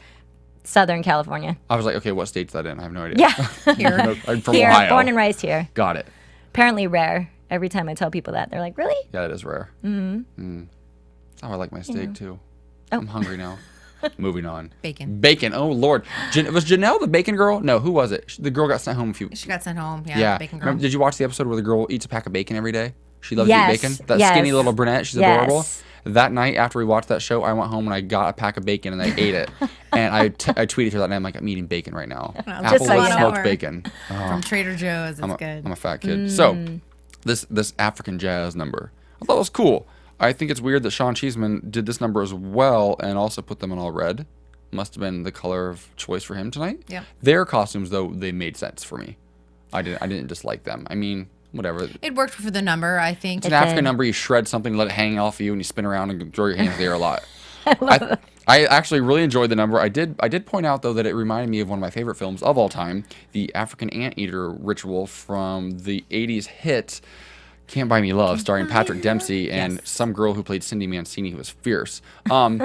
E: Southern California.
D: I was like, okay, what state's that in? I have no idea.
E: Yeah.
F: Here.
D: I'm from
E: Here,
D: Ohio.
E: born and raised here.
D: Got it.
E: Apparently rare. Every time I tell people that, they're like, really?
D: Yeah, it is rare. Mm-hmm. Oh, I like my steak too.
E: Oh.
D: I'm hungry now. Moving on.
F: Bacon.
D: Bacon. Oh Lord. Was Janelle the bacon girl? No. Who was it? The girl got sent home a few.
F: She got sent home. Yeah.
D: Yeah.
F: Bacon girl.
D: Remember, did you watch the episode where the girl eats a pack of bacon every day? She loves
E: Yes,
D: to eat bacon. That
E: yes.
D: skinny little brunette. She's
E: Yes.
D: adorable. That night after we watched that show, I went home and I got a pack of bacon and I ate it. And I tweeted her that night. I'm like, I'm eating bacon right now.
E: Just so you know.
D: smoked bacon.
F: From Trader Joe's. It's good.
D: I'm a fat kid. So this African jazz number, I thought it was cool. I think it's weird that Sean Cheeseman did this number as well and also put them in all red. Must have been the color of choice for him tonight.
F: Yeah.
D: Their costumes, though, they made sense for me. I didn't dislike them. I mean, whatever.
F: It worked for the number, I think.
D: It's an African number. You shred something, let it hang off of you, and you spin around and throw your hands in the air a lot. I actually really enjoyed the number. I did point out, though, that it reminded me of one of my favorite films of all time, the African Anteater ritual from the 80s hit Can't Buy Me Love, starring Patrick Dempsey and some girl who played Cindy Mancini, who was fierce. But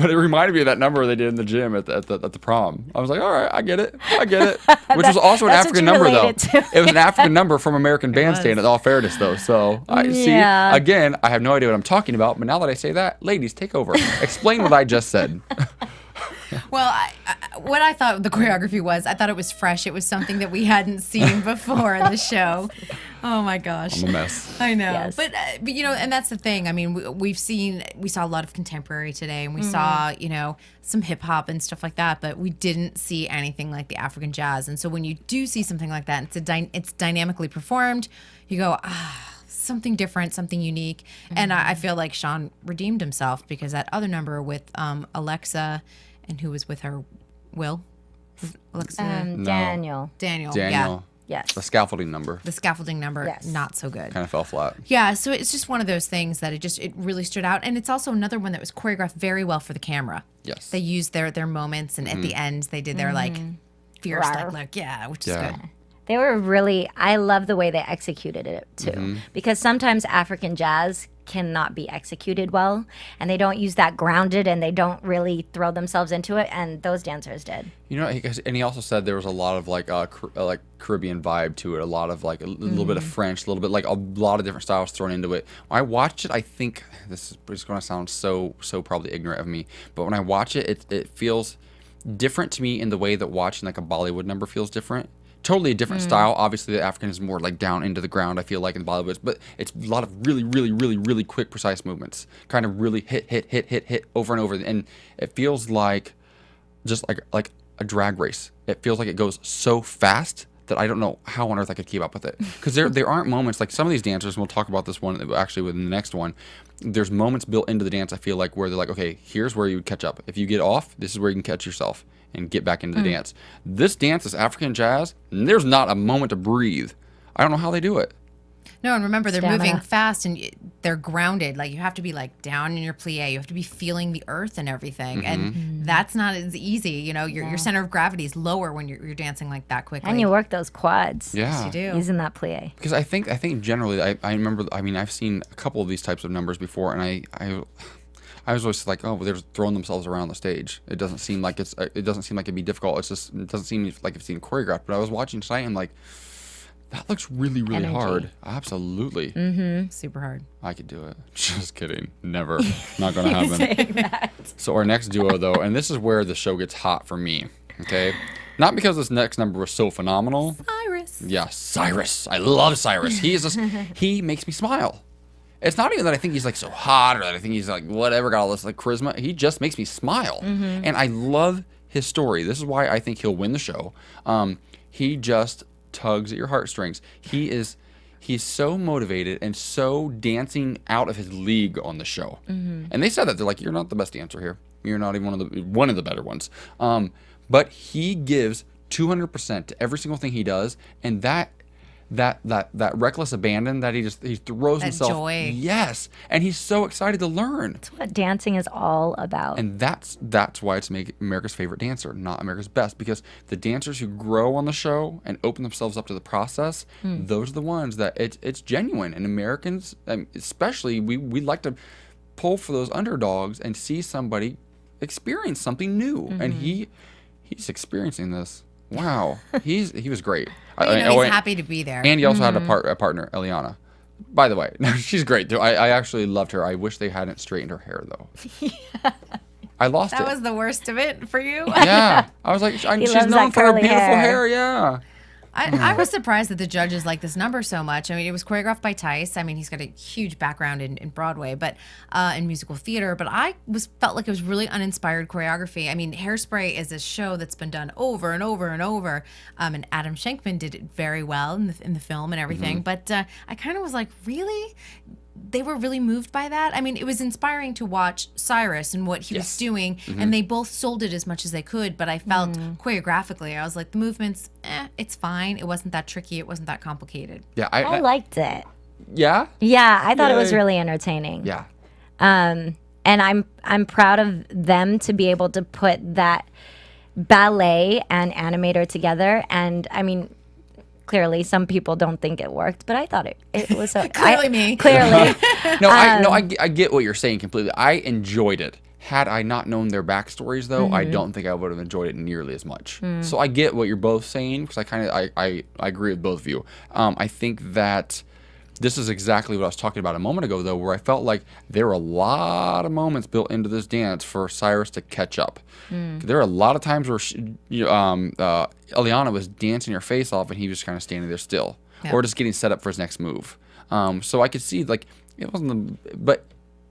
D: it reminded me of that number they did in the gym at the prom. I was like, all right, I get it. Which was also an
E: That's
D: African
E: what you
D: number, though.
E: related to.
D: It was an African number from American Bandstand, in all fairness, though. So, see,
E: Yeah.
D: again, I have no idea what I'm talking about, but now that I say that, ladies, take over. Explain what I just said.
F: Well, what I thought the choreography was, I thought it was fresh. It was something that we hadn't seen before in the show. Oh my gosh.
D: I'm a mess.
F: I know.
E: Yes.
F: But you know, and that's the thing. I mean, we saw a lot of contemporary today, and we saw, you know, some hip hop and stuff like that, but we didn't see anything like the African jazz. And so when you do see something like that, it's dynamically performed, you go, something different, something unique. And I feel like Sean redeemed himself, because that other number with Alexa, and who was with her, Will? Alexa?
E: Daniel.
F: Daniel.
D: Daniel.
F: Yeah.
E: Yes.
D: The scaffolding number
F: The scaffolding number,
E: Yes.
F: not so good.
D: kind of fell flat.
F: Yeah, so it's just one of those things that it really stood out. And it's also another one that was choreographed very well for the camera.
D: Yes.
F: They used their moments, and at the end they did their like fierce
E: Rawr.
F: like look, yeah, which
D: Yeah.
F: is good.
E: They were really, I love the way they executed it too. Because sometimes African jazz cannot be executed well, and they don't use that grounded, and they don't really throw themselves into it, and those dancers did.
D: You know, and he also said there was a lot of like Caribbean vibe to it, a lot of like a little bit of French, a little bit like a lot of different styles thrown into it. When I watched it, I think this is going to sound so probably ignorant of me, but when I watch it, it feels different to me in the way that watching like a Bollywood number feels different. Totally a different style. Obviously, the African is more like down into the ground, I feel like, in Bollywood. But it's a lot of really quick, precise movements. Kind of really hit over and over. And it feels like just like a drag race. It feels like it goes so fast that I don't know how on earth I could keep up with it. Because there aren't moments, like some of these dancers, and we'll talk about this one actually within the next one, there's moments built into the dance, I feel like, where they're like, okay, here's where you would catch up. If you get off, this is where you can catch yourself and get back into the dance. This dance is African jazz, and there's not a moment to breathe. I don't know how they do it.
F: No, and remember, they're
E: Stamina.
F: moving fast, and they're grounded. Like, you have to be like down in your plie. You have to be feeling the earth and everything, and that's not as easy. You know, your center of gravity is lower when you're dancing like that quickly.
E: And you work those quads.
D: Yeah.
F: You do.
E: Using that plie.
D: Because I think generally, I remember, I mean, I've seen a couple of these types of numbers before, and I was always like, oh, well, they're just throwing themselves around the stage. It doesn't seem like it doesn't seem like it'd be difficult. It doesn't seem like it's being choreographed. But I was watching tonight, and I'm like, that looks really
E: Energy.
D: hard. Absolutely.
F: Super hard.
D: I could do it. Just kidding. Never. Not going to happen. So our next duo, though, and this is where the show gets hot for me, okay? Not because this next number was so phenomenal.
F: Cyrus.
D: Yeah, Cyrus. I love Cyrus. He makes me smile. It's not even that I think he's like so hot, or that I think he's like whatever, got all this like charisma. He just makes me smile. And I love his story. This is why I think he'll win the show. He just tugs at your heartstrings. He's so motivated and so dancing out of his league on the show. And they said that. They're like, you're not the best dancer here. You're not even one of the better ones. But he gives 200% to every single thing he does, and that reckless abandon that he throws
F: That
D: himself.
F: joy.
D: Yes, and he's so excited to learn.
E: That's what dancing is all about.
D: And that's why it's America's favorite dancer, not America's best, because the dancers who grow on the show and open themselves up to the process, those are the ones that it's genuine. And Americans, especially, we like to pull for those underdogs and see somebody experience something new. And he he's experiencing this. Wow, he was great.
F: He's happy to be there.
D: And he also had a partner, Eliana. By the way, she's great too. I actually loved her. I wish they hadn't straightened her hair though. I lost it.
F: That was the worst of it for you.
D: Yeah, I was like, she's known for her beautiful hair. Yeah.
F: I was surprised that the judges liked this number so much. I mean, it was choreographed by Tice. I mean, he's got a huge background in Broadway, but in musical theater. But I felt like it was really uninspired choreography. I mean, Hairspray is a show that's been done over and over and over, and Adam Shankman did it very well in the film and everything. But I kind of was like, really? They were really moved by that. I mean, it was inspiring to watch Cyrus and what he was doing, and they both sold it as much as they could, but I felt choreographically, I was like, the movements, it's fine. It wasn't that tricky. It wasn't that complicated.
D: Yeah,
E: I liked it.
D: Yeah?
E: Yeah, I thought it was really entertaining.
D: Yeah.
E: And I'm proud of them to be able to put that ballet and animator together. And I mean, clearly some people don't think it worked, but I thought it was
F: Clearly me.
E: Clearly.
D: I get what you're saying completely. I enjoyed it. Had I not known their backstories, though, I don't think I would have enjoyed it nearly as much. So I get what you're both saying, because I agree with both of you. I think that this is exactly what I was talking about a moment ago, though, where I felt like there were a lot of moments built into this dance for Cyrus to catch up. There were a lot of times where Eliana was dancing her face off, and he was just kind of standing there still, or just getting set up for his next move. So I could see, like, it wasn't but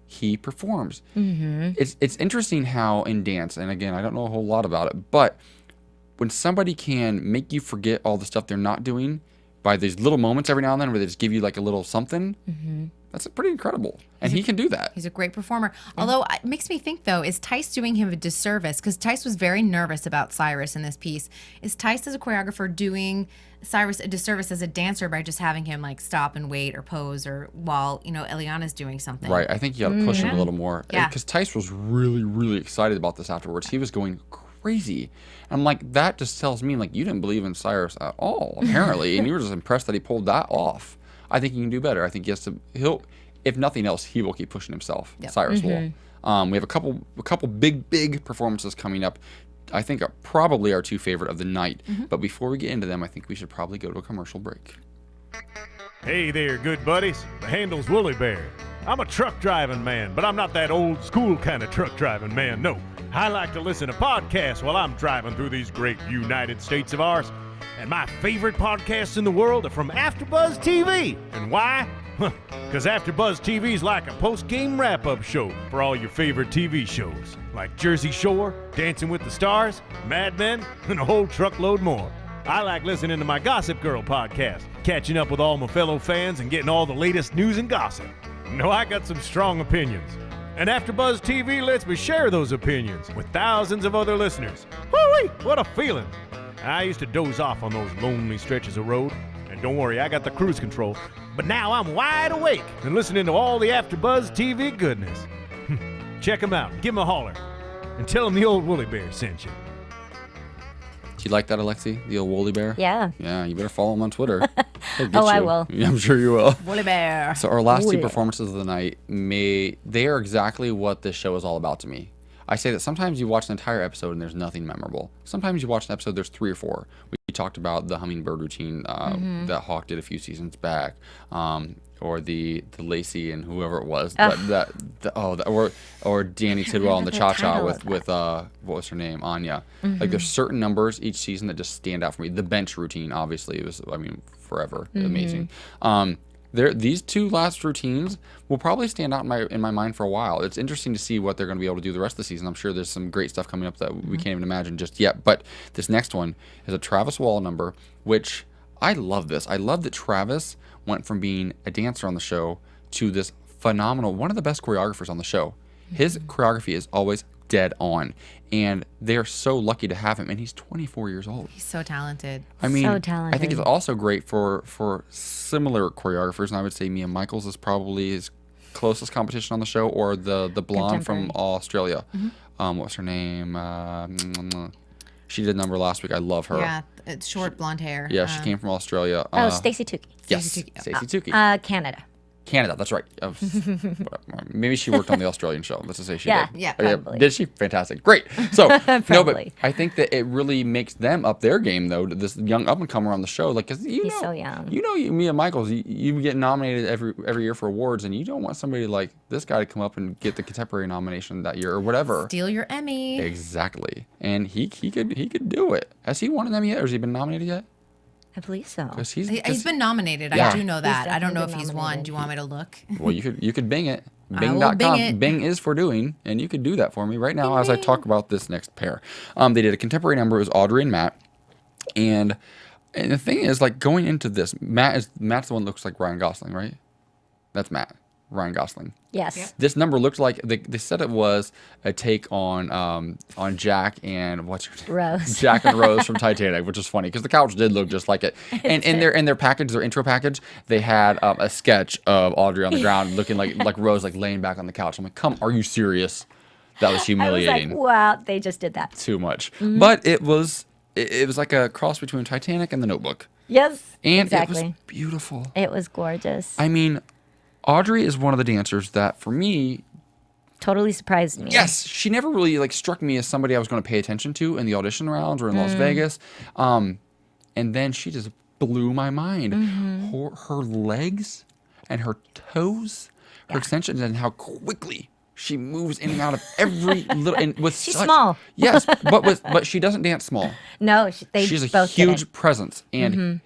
D: he performs. It's interesting how in dance, and again, I don't know a whole lot about it, but when somebody can make you forget all the stuff they're not doing by these little moments every now and then where they just give you like a little something, that's pretty incredible. And he can do that.
F: He's a great performer. Although it makes me think, though, is Tice doing him a disservice? Because Tice was very nervous about Cyrus in this piece. Is Tice as a choreographer doing Cyrus a disservice as a dancer by just having him like stop and wait or pose or while, Eliana's doing something?
D: Right. I think you got to push him a little more.
F: Yeah.
D: Because Tice was really, really excited about this afterwards. He was going crazy. I'm like, that just tells me like you didn't believe in Cyrus at all, apparently, and you were just impressed that he pulled that off. I think he can do better. I think he'll, if nothing else, he will keep pushing himself. Cyrus will. We have a couple big performances coming up. I think are probably our two favorite of the night. But before we get into them, I think we should probably go to a commercial break.
A: Hey there, good buddies. The handle's Woolly Bear. I'm a truck driving man, but I'm not that old school kind of truck driving man, no. I like to listen to podcasts while I'm driving through these great United States of ours. And my favorite podcasts in the world are from AfterBuzz TV. And why? Because AfterBuzz TV is like a post-game wrap-up show for all your favorite TV shows, like Jersey Shore, Dancing with the Stars, Mad Men, and a whole truckload more. I like listening to my Gossip Girl podcast, catching up with all my fellow fans and getting all the latest news and gossip. No, I got some strong opinions. And AfterBuzz TV lets me share those opinions with thousands of other listeners. Woo-wee, what a feeling. I used to doze off on those lonely stretches of road. And don't worry, I got the cruise control. But now I'm wide awake and listening to all the AfterBuzz TV goodness. Check them out. Give them a holler. And tell them the old Woolly Bear sent you.
D: Do you like that, Alexie? The old Woolly Bear?
E: Yeah.
D: Yeah, you better follow him on Twitter.
E: I will.
D: Yeah, I'm sure you will.
F: Woolly Bear.
D: So our last two performances of the night, they are exactly what this show is all about to me. I say that sometimes you watch an entire episode and there's nothing memorable. Sometimes you watch an episode, there's 3 or 4. We talked about the hummingbird routine that Hawk did a few seasons back, or the Lacey and whoever it was, or Danny Tidwell and the Cha-Cha with what was her name, Anya. Like there's certain numbers each season that just stand out for me. The bench routine, obviously, it was forever amazing. These 2 last routines will probably stand out in my mind for a while. It's interesting to see what they're going to be able to do the rest of the season. I'm sure there's some great stuff coming up that we can't even imagine just yet. But this next one is a Travis Wall number, which I love this. I love that Travis went from being a dancer on the show to this phenomenal, one of the best choreographers on the show. His choreography is always dead on, and they're so lucky to have him, and he's 24 years old.
F: He's so talented.
D: I mean,
E: so talented.
D: I think it's also great for similar choreographers, and I would say Mia Michaels is probably his closest competition on the show, or the blonde from Australia. What's her name? She did a number last week. I love her.
F: Yeah, it's short blonde hair.
D: Yeah, she came from Australia.
E: Stacey Tukey.
D: Yes, Stacey Tukey.
E: Canada.
D: Canada, that's right. Maybe she worked on the Australian show. Let's just say she
E: Yeah,
D: did.
F: yeah,
E: probably.
D: Did she? Fantastic. Great. So, no, but
E: Probably.
D: I think that it really makes them up their game, though, to this young up-and-comer on the show. Like, because
E: He's so young.
D: Mia Michaels, you get nominated every year for awards, and you don't want somebody like this guy to come up and get the contemporary nomination that year or whatever.
F: Steal your Emmy.
D: Exactly. And he could do it. Has he won an Emmy yet, or has he been nominated yet?
E: I believe so.
D: Because
F: He's been nominated.
D: Yeah.
F: I do know that. I don't know if
E: definitely
F: he's
E: been
F: won.
E: nominated.
F: Do you want me to look?
D: Well, you could Bing it.
F: I will
D: Bing.com.
F: Bing it.
D: Bing is for doing, and you could do that for me right now as I talk about this next pair. They did a contemporary number. It was Audrey and Matt, and the thing is, like, going into this, Matt's the one that looks like Ryan Gosling, right? That's Matt, Ryan Gosling.
E: Yes.
D: This number looked like they said it was a take on Jack and what's her name?
E: Rose.
D: Jack and Rose from Titanic, which is funny because the couch did look just like it. And in their package, their intro package, they had a sketch of Audrey on the ground looking like Rose, like laying back on the couch. I'm like, are you serious? That was
E: I was
D: humiliating.
E: like, wow, they just did that.
D: Too much. But it was like a cross between Titanic and The Notebook.
E: Yes.
D: And
E: exactly.
D: it was beautiful.
E: It was gorgeous.
D: I mean, Audrey is one of the dancers that, for me,
E: Totally surprised me.
D: yes, she never really like struck me as somebody I was going to pay attention to in the audition rounds or in Las Vegas. And then she just blew my mind. Her legs and her toes, her extensions, and how quickly she moves in and out of every little. And with
E: She's
D: such,
E: small.
D: Yes, but she doesn't dance small.
E: No, they
D: She's a
E: both
D: huge
E: did it.
D: presence, and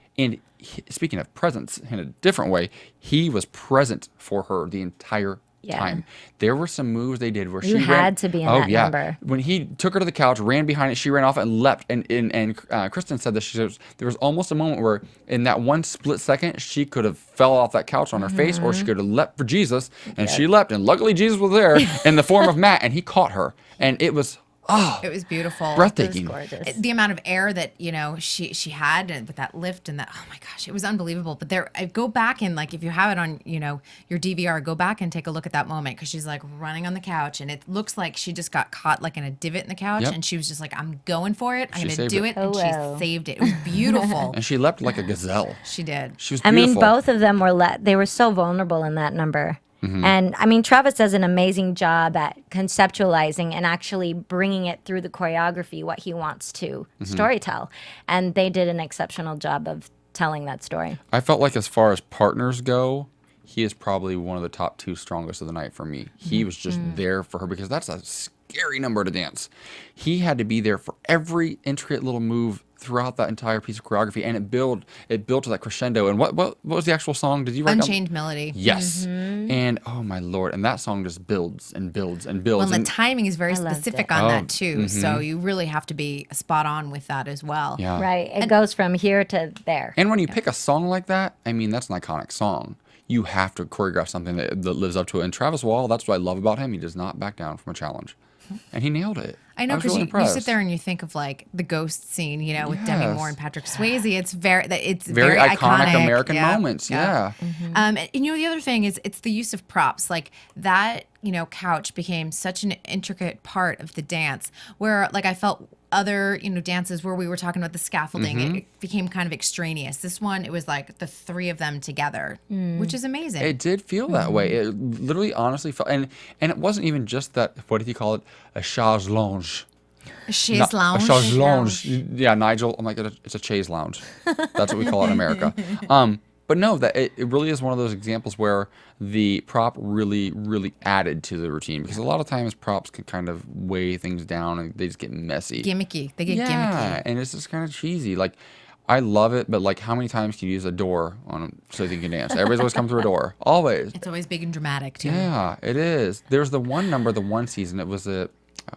D: speaking of presence in a different way, he was present for her the entire
E: Yeah.
D: time. There were some moves they did where
E: You
D: she
E: had
D: ran,
E: to be in
D: oh
E: that
D: yeah.
E: number.
D: When he took her to the couch, ran behind it, she ran off and leapt. And Kristyn said that there was almost a moment where in that one split second she could have fell off that couch on her face, or she could have leapt for Jesus, and she leapt. And luckily Jesus was there in the form of Matt, and he caught her, and it was
F: It was beautiful.
D: breathtaking.
E: Gorgeous.
F: The amount of air that she had, and with that lift and that, oh my gosh, it was unbelievable. But I go back and, like, if you have it on your DVR, go back and take a look at that moment, because she's like running on the couch and it looks like she just got caught like in a divot in the couch.
D: Yep.
F: And she was just like, I'm going for it, I'm
D: She
F: gonna
D: saved
F: do
D: it.
F: it, and
E: Hello.
F: she saved it. It was beautiful.
D: And she leapt like a gazelle.
F: She did.
D: She was
E: I mean,
D: beautiful.
E: both of them they were so vulnerable in that number. And I mean, Travis does an amazing job at conceptualizing and actually bringing it through the choreography, what he wants to storytell. And they did an exceptional job of telling that story.
D: I felt like as far as partners go, he is probably one of the top two strongest of the night for me. He was just there for her, because that's a scary number to dance. He had to be there for every intricate little move throughout that entire piece of choreography, and it built to that crescendo. And what was the actual song? Did you write down?
F: Unchained Melody.
D: Yes. And oh my Lord, and that song just builds and builds and builds.
F: Well, and
D: and
F: the timing is very
E: loved
F: specific
E: it.
F: on
D: Oh,
F: that too. So you really have to be spot on with that as well.
D: yeah.
E: Right. It goes from here to there.
D: And when you pick a song like that, I mean, that's an iconic song. You have to choreograph something that lives up to it. And Travis Wall, that's what I love about him. He does not back down from a challenge. And he nailed it.
F: I know,
D: was
F: because
D: really
F: you sit
D: impressed.
F: there and you think of like the ghost scene, with Demi
D: Yes.
F: Moore and Patrick Swayze. It's very
D: Very iconic American
F: Yeah.
D: moments. Yeah.
F: And the other thing is it's the use of props. Like that, couch became such an intricate part of the dance, where like I felt other, dances where we were talking about the scaffolding, it became kind of extraneous. This one, it was like the three of them together, which is amazing.
D: It did feel that way. It literally, honestly felt, and it wasn't even just that. What did he call it? A chaise lounge.
F: Chaise lounge.
D: A chaise lounge. Yeah, Nigel. I'm like, it's a chaise lounge. That's what we call it in America. But no, that it really is one of those examples where the prop really, really added to the routine, because a lot of times props can kind of weigh things down and they just get messy.
F: Gimmicky. They get
D: Yeah,
F: gimmicky.
D: and it's just kind of cheesy. Like, I love it, but like, how many times can you use a door so you can dance? Everybody's always come through a door. Always.
F: It's always big and dramatic too.
D: Yeah, it is. There's the one number, the one season. It was it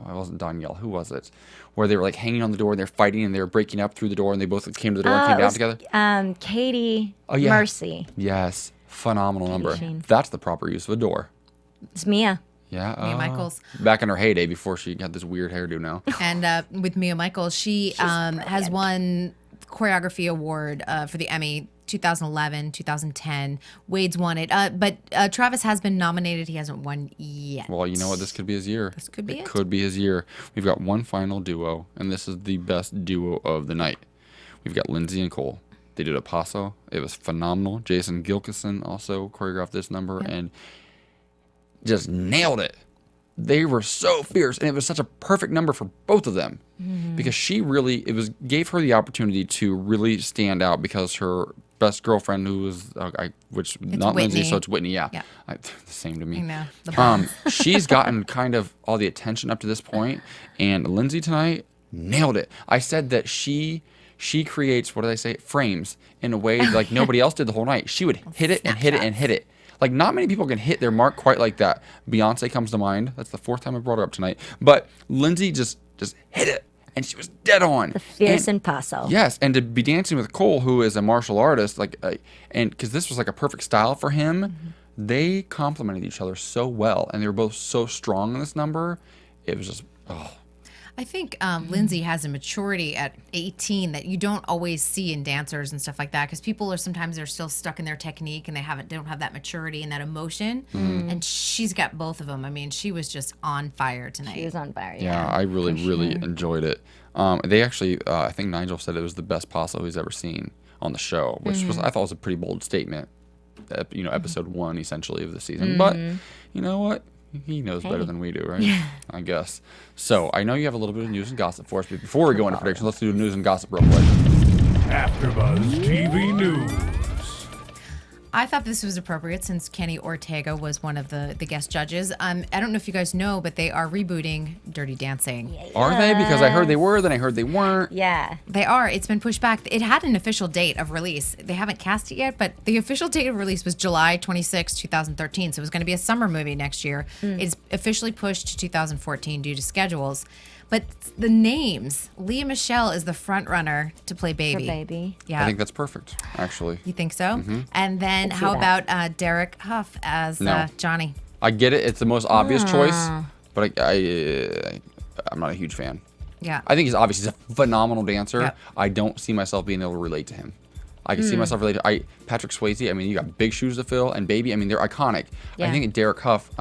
D: wasn't Danielle. Who was it? Where they were like hanging on the door and they're fighting and they were breaking up through the door and they both came to the door and came
E: it
D: down
E: was,
D: together.
E: Katie
D: yeah.
E: Mercy.
D: Yes, phenomenal number.
E: Sheen.
D: That's the proper use of a door.
E: It's Mia.
D: Yeah.
F: Mia Michaels.
D: Back in her heyday before she got this weird hairdo now.
F: And with Mia Michaels, she has won choreography award for the Emmy 2011, 2010. Wade's won it. But Travis has been nominated. He hasn't won yet.
D: Well, you know what? This could be his year.
F: This could be it.
D: Could be his year. We've got one final duo, and this is the best duo of the night. We've got Lindsay and Cole. They did a paso. It was phenomenal. Jason Gilkison also choreographed this number and just nailed it. They were so fierce, and it was such a perfect number for both of them because she really gave her the opportunity to really stand out because her best girlfriend, who was not Lindsay, so it's Whitney. Yeah, the same to me.
F: I know.
D: She's gotten kind of all the attention up to this point, and Lindsay tonight nailed it. I said that she creates, what did I say, frames in a way like nobody else did the whole night. She would hit it and hit it and hit it. Like, not many people can hit their mark quite like that. Beyonce comes to mind. That's the 4th time I brought her up tonight. But Lindsay just hit it, and she was dead on.
E: The fierce and paso.
D: Yes, and to be dancing with Cole, who is a martial artist, and because this was like a perfect style for him, they complemented each other so well, and they were both so strong in this number. It was just,
F: I think Lindsay has a maturity at 18 that you don't always see in dancers and stuff like that, because people are sometimes they're still stuck in their technique and they don't have that maturity and that emotion. And she's got both of them. I mean, she was just on fire tonight.
E: She was on fire.
D: yeah, I really enjoyed it. They actually, I think Nigel said it was the best paso he's ever seen on the show, which I thought was a pretty bold statement. Episode 1 essentially of the season, but you know what? He knows better than we do, right? I guess. So, I know you have a little bit of news and gossip for us, but before we go into predictions, let's do news and gossip real quick.
A: AfterBuzz TV News.
F: I thought this was appropriate since Kenny Ortega was one of the guest judges. I don't know if you guys know, but they are rebooting Dirty Dancing.
D: Are they? Because I heard they were, then I heard they weren't.
E: Yeah.
F: They are. It's been pushed back. It had an official date of release. They haven't cast it yet, but the official date of release was July 26, 2013. So it was going to be a summer movie next year. It's officially pushed to 2014 due to schedules. But the names, Lea Michele is the front runner to play Baby.
E: For Baby.
F: Yeah.
D: I think that's perfect, actually.
F: You think so? And then how about Derek Huff as Johnny?
D: I get it. It's the most obvious choice, but I'm not a huge fan.
F: Yeah.
D: I think he's a phenomenal dancer.
F: Yep.
D: I don't see myself being able to relate to him. I can see myself related. Patrick Swayze, I mean, you got big shoes to fill, and Baby, I mean, they're iconic.
E: Yeah.
D: I think Derek Huff,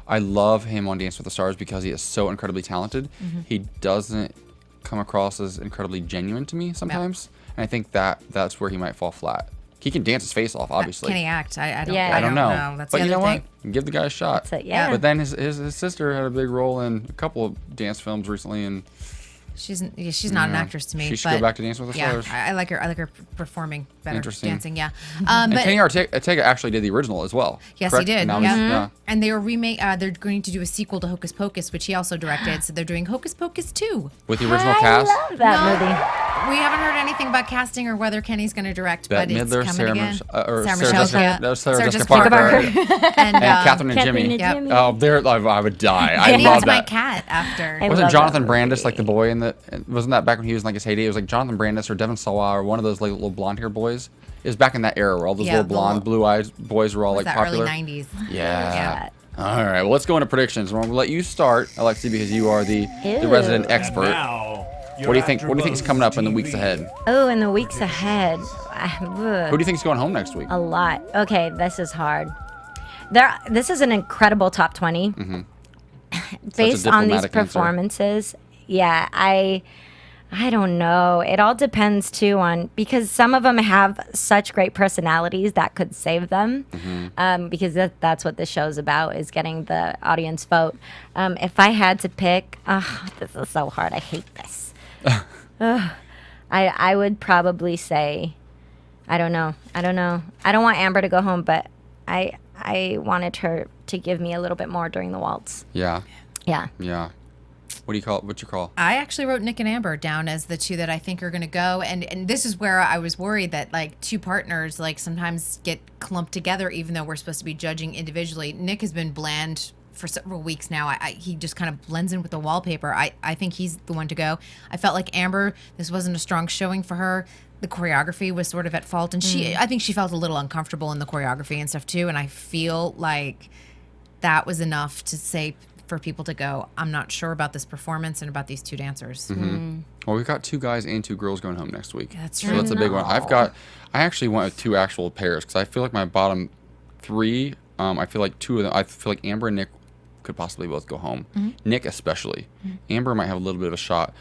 D: I love him on Dance with the Stars because he is so incredibly talented. He doesn't come across as incredibly genuine to me sometimes, and I think that's where he might fall flat. He can dance his face off, obviously.
F: Can he act? I don't,
E: Yeah.
F: I
D: don't know.
F: That's
D: but
F: the
D: you know
F: other thing.
D: what? Give the guy a shot.
E: That's it, yeah.
D: But then his sister had a big role in a couple of dance films recently, and
F: She's not an actress to me.
D: she should
F: but
D: go back to Dance with the Stars.
F: I like her. I like her performing better.
D: Interesting.
F: Dancing, yeah.
D: And
F: But
D: Kenny Ortega actually did the original as well.
F: yes,
D: correct?
F: he did.
D: Now
F: Yeah.
D: yeah.
F: And they were they're going to do a sequel to Hocus Pocus, which he also directed. So they're doing Hocus Pocus 2.
D: With the original
E: I
D: cast.
E: love that
F: We haven't heard anything about casting or whether Kenny's going to direct,
D: Bette
F: but it's
D: Midler,
F: coming
D: Sarah
F: again.
D: Sarah
F: Sarah
D: Jessica
F: Parker.
D: Parker.
F: and
D: And Catherine and
E: Catherine
D: Jimmy.
E: and
F: Yep.
E: Jimmy.
D: Oh, I would die. I
F: Kenny
D: love
F: was my
D: that.
F: cat after.
E: I
D: Wasn't
E: love
D: Jonathan
E: that
D: Brandis
E: movie.
D: like the boy in the? Wasn't that back when he was in like his heyday? It was like Jonathan Brandis or Devin Sawa or one of those like little blonde hair boys. It was back in that era where all those
F: Yeah,
D: little blonde, blue-eyed boys were all
F: was
D: like
F: that
D: popular.
F: early 90s.
D: Yeah. All right. Well, let's go into predictions. We'll let you start, Alexie, because you are the resident expert.
A: Now,
D: What do you think? What do you think is coming up in the weeks ahead?
E: Oh, in the weeks ahead.
D: Who do you think is going home next week?
E: A lot. Okay, this is hard. This is an incredible top 20. Based on these
D: diplomatic answer.
E: performances. Yeah, I don't know. It all depends too on, because some of them have such great personalities that could save them. Because that's what the show's about, is getting the audience vote. If I had to pick, this is so hard. I hate this. I would probably say, I don't know. I don't want Amber to go home, but I wanted her to give me a little bit more during the waltz.
D: Yeah.
E: Yeah.
D: Yeah. What do you call it? What's your call?
F: I actually wrote Nick and Amber down as the two that I think are going to go. And this is where I was worried that like two partners like sometimes get clumped together, even though we're supposed to be judging individually. Nick has been bland for several weeks now. He just kind of blends in with the wallpaper. I think he's the one to go. I felt like Amber, this wasn't a strong showing for her. The choreography was sort of at fault. And I think she felt a little uncomfortable in the choreography and stuff too. And I feel like that was enough to say for people to go, I'm not sure about this performance and about these two dancers.
D: Well, we've got 2 guys and 2 girls going home next week.
F: That's
D: So
F: true.
D: that's a big one. I actually went with 2 actual pairs because I feel like my bottom 3, I feel like 2 of them, I feel like Amber and Nick could possibly both go home. Nick especially. Amber might have a little bit of a shot.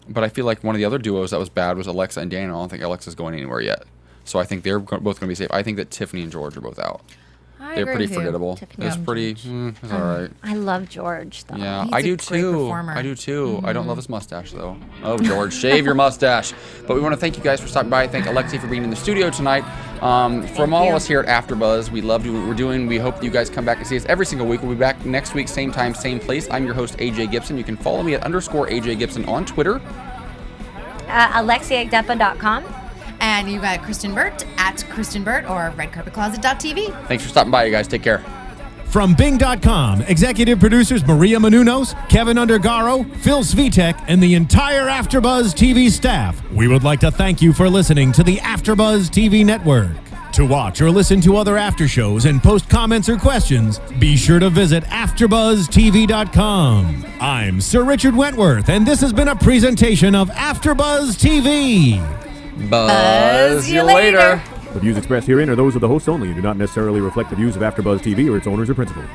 D: But I feel like one of the other duos that was bad was Alexa and Daniel. I don't think Alexa's going anywhere yet. So I think they're both going to be safe. I think that Tiffany and George are both out. They're pretty forgettable.
E: Tiffany
D: It's
E: and
D: pretty, it's all right.
E: I love George, though.
D: Yeah,
F: He's
D: I
F: a
D: do
F: great
D: too.
F: performer.
D: I do too. I don't love his mustache though. Oh, George, shave your mustache. But we want to thank you guys for stopping by. Thank Alexie for being in the studio tonight. From all of us here at AfterBuzz, we love what we're doing. We hope that you guys come back and see us every single week. We'll be back next week, same time, same place. I'm your host, AJ Gibson. You can follow me at _AJ Gibson on Twitter.
E: AlexieAgdeppa.com.
F: And you got Kristyn Burtt at Kristyn Burtt or redcarpetcloset.tv.
D: Thanks for stopping by, you guys. Take care.
C: From Bing.com, executive producers Maria Menounos, Kevin Undergaro, Phil Svitek, and the entire AfterBuzz TV staff, we would like to thank you for listening to the AfterBuzz TV network. To watch or listen to other after shows and post comments or questions, be sure to visit AfterBuzzTV.com. I'm Sir Richard Wentworth, and this has been a presentation of AfterBuzz TV.
D: Buzz you later.
A: The views expressed herein are those of the hosts only and do not necessarily reflect the views of AfterBuzz TV or its owners or principals.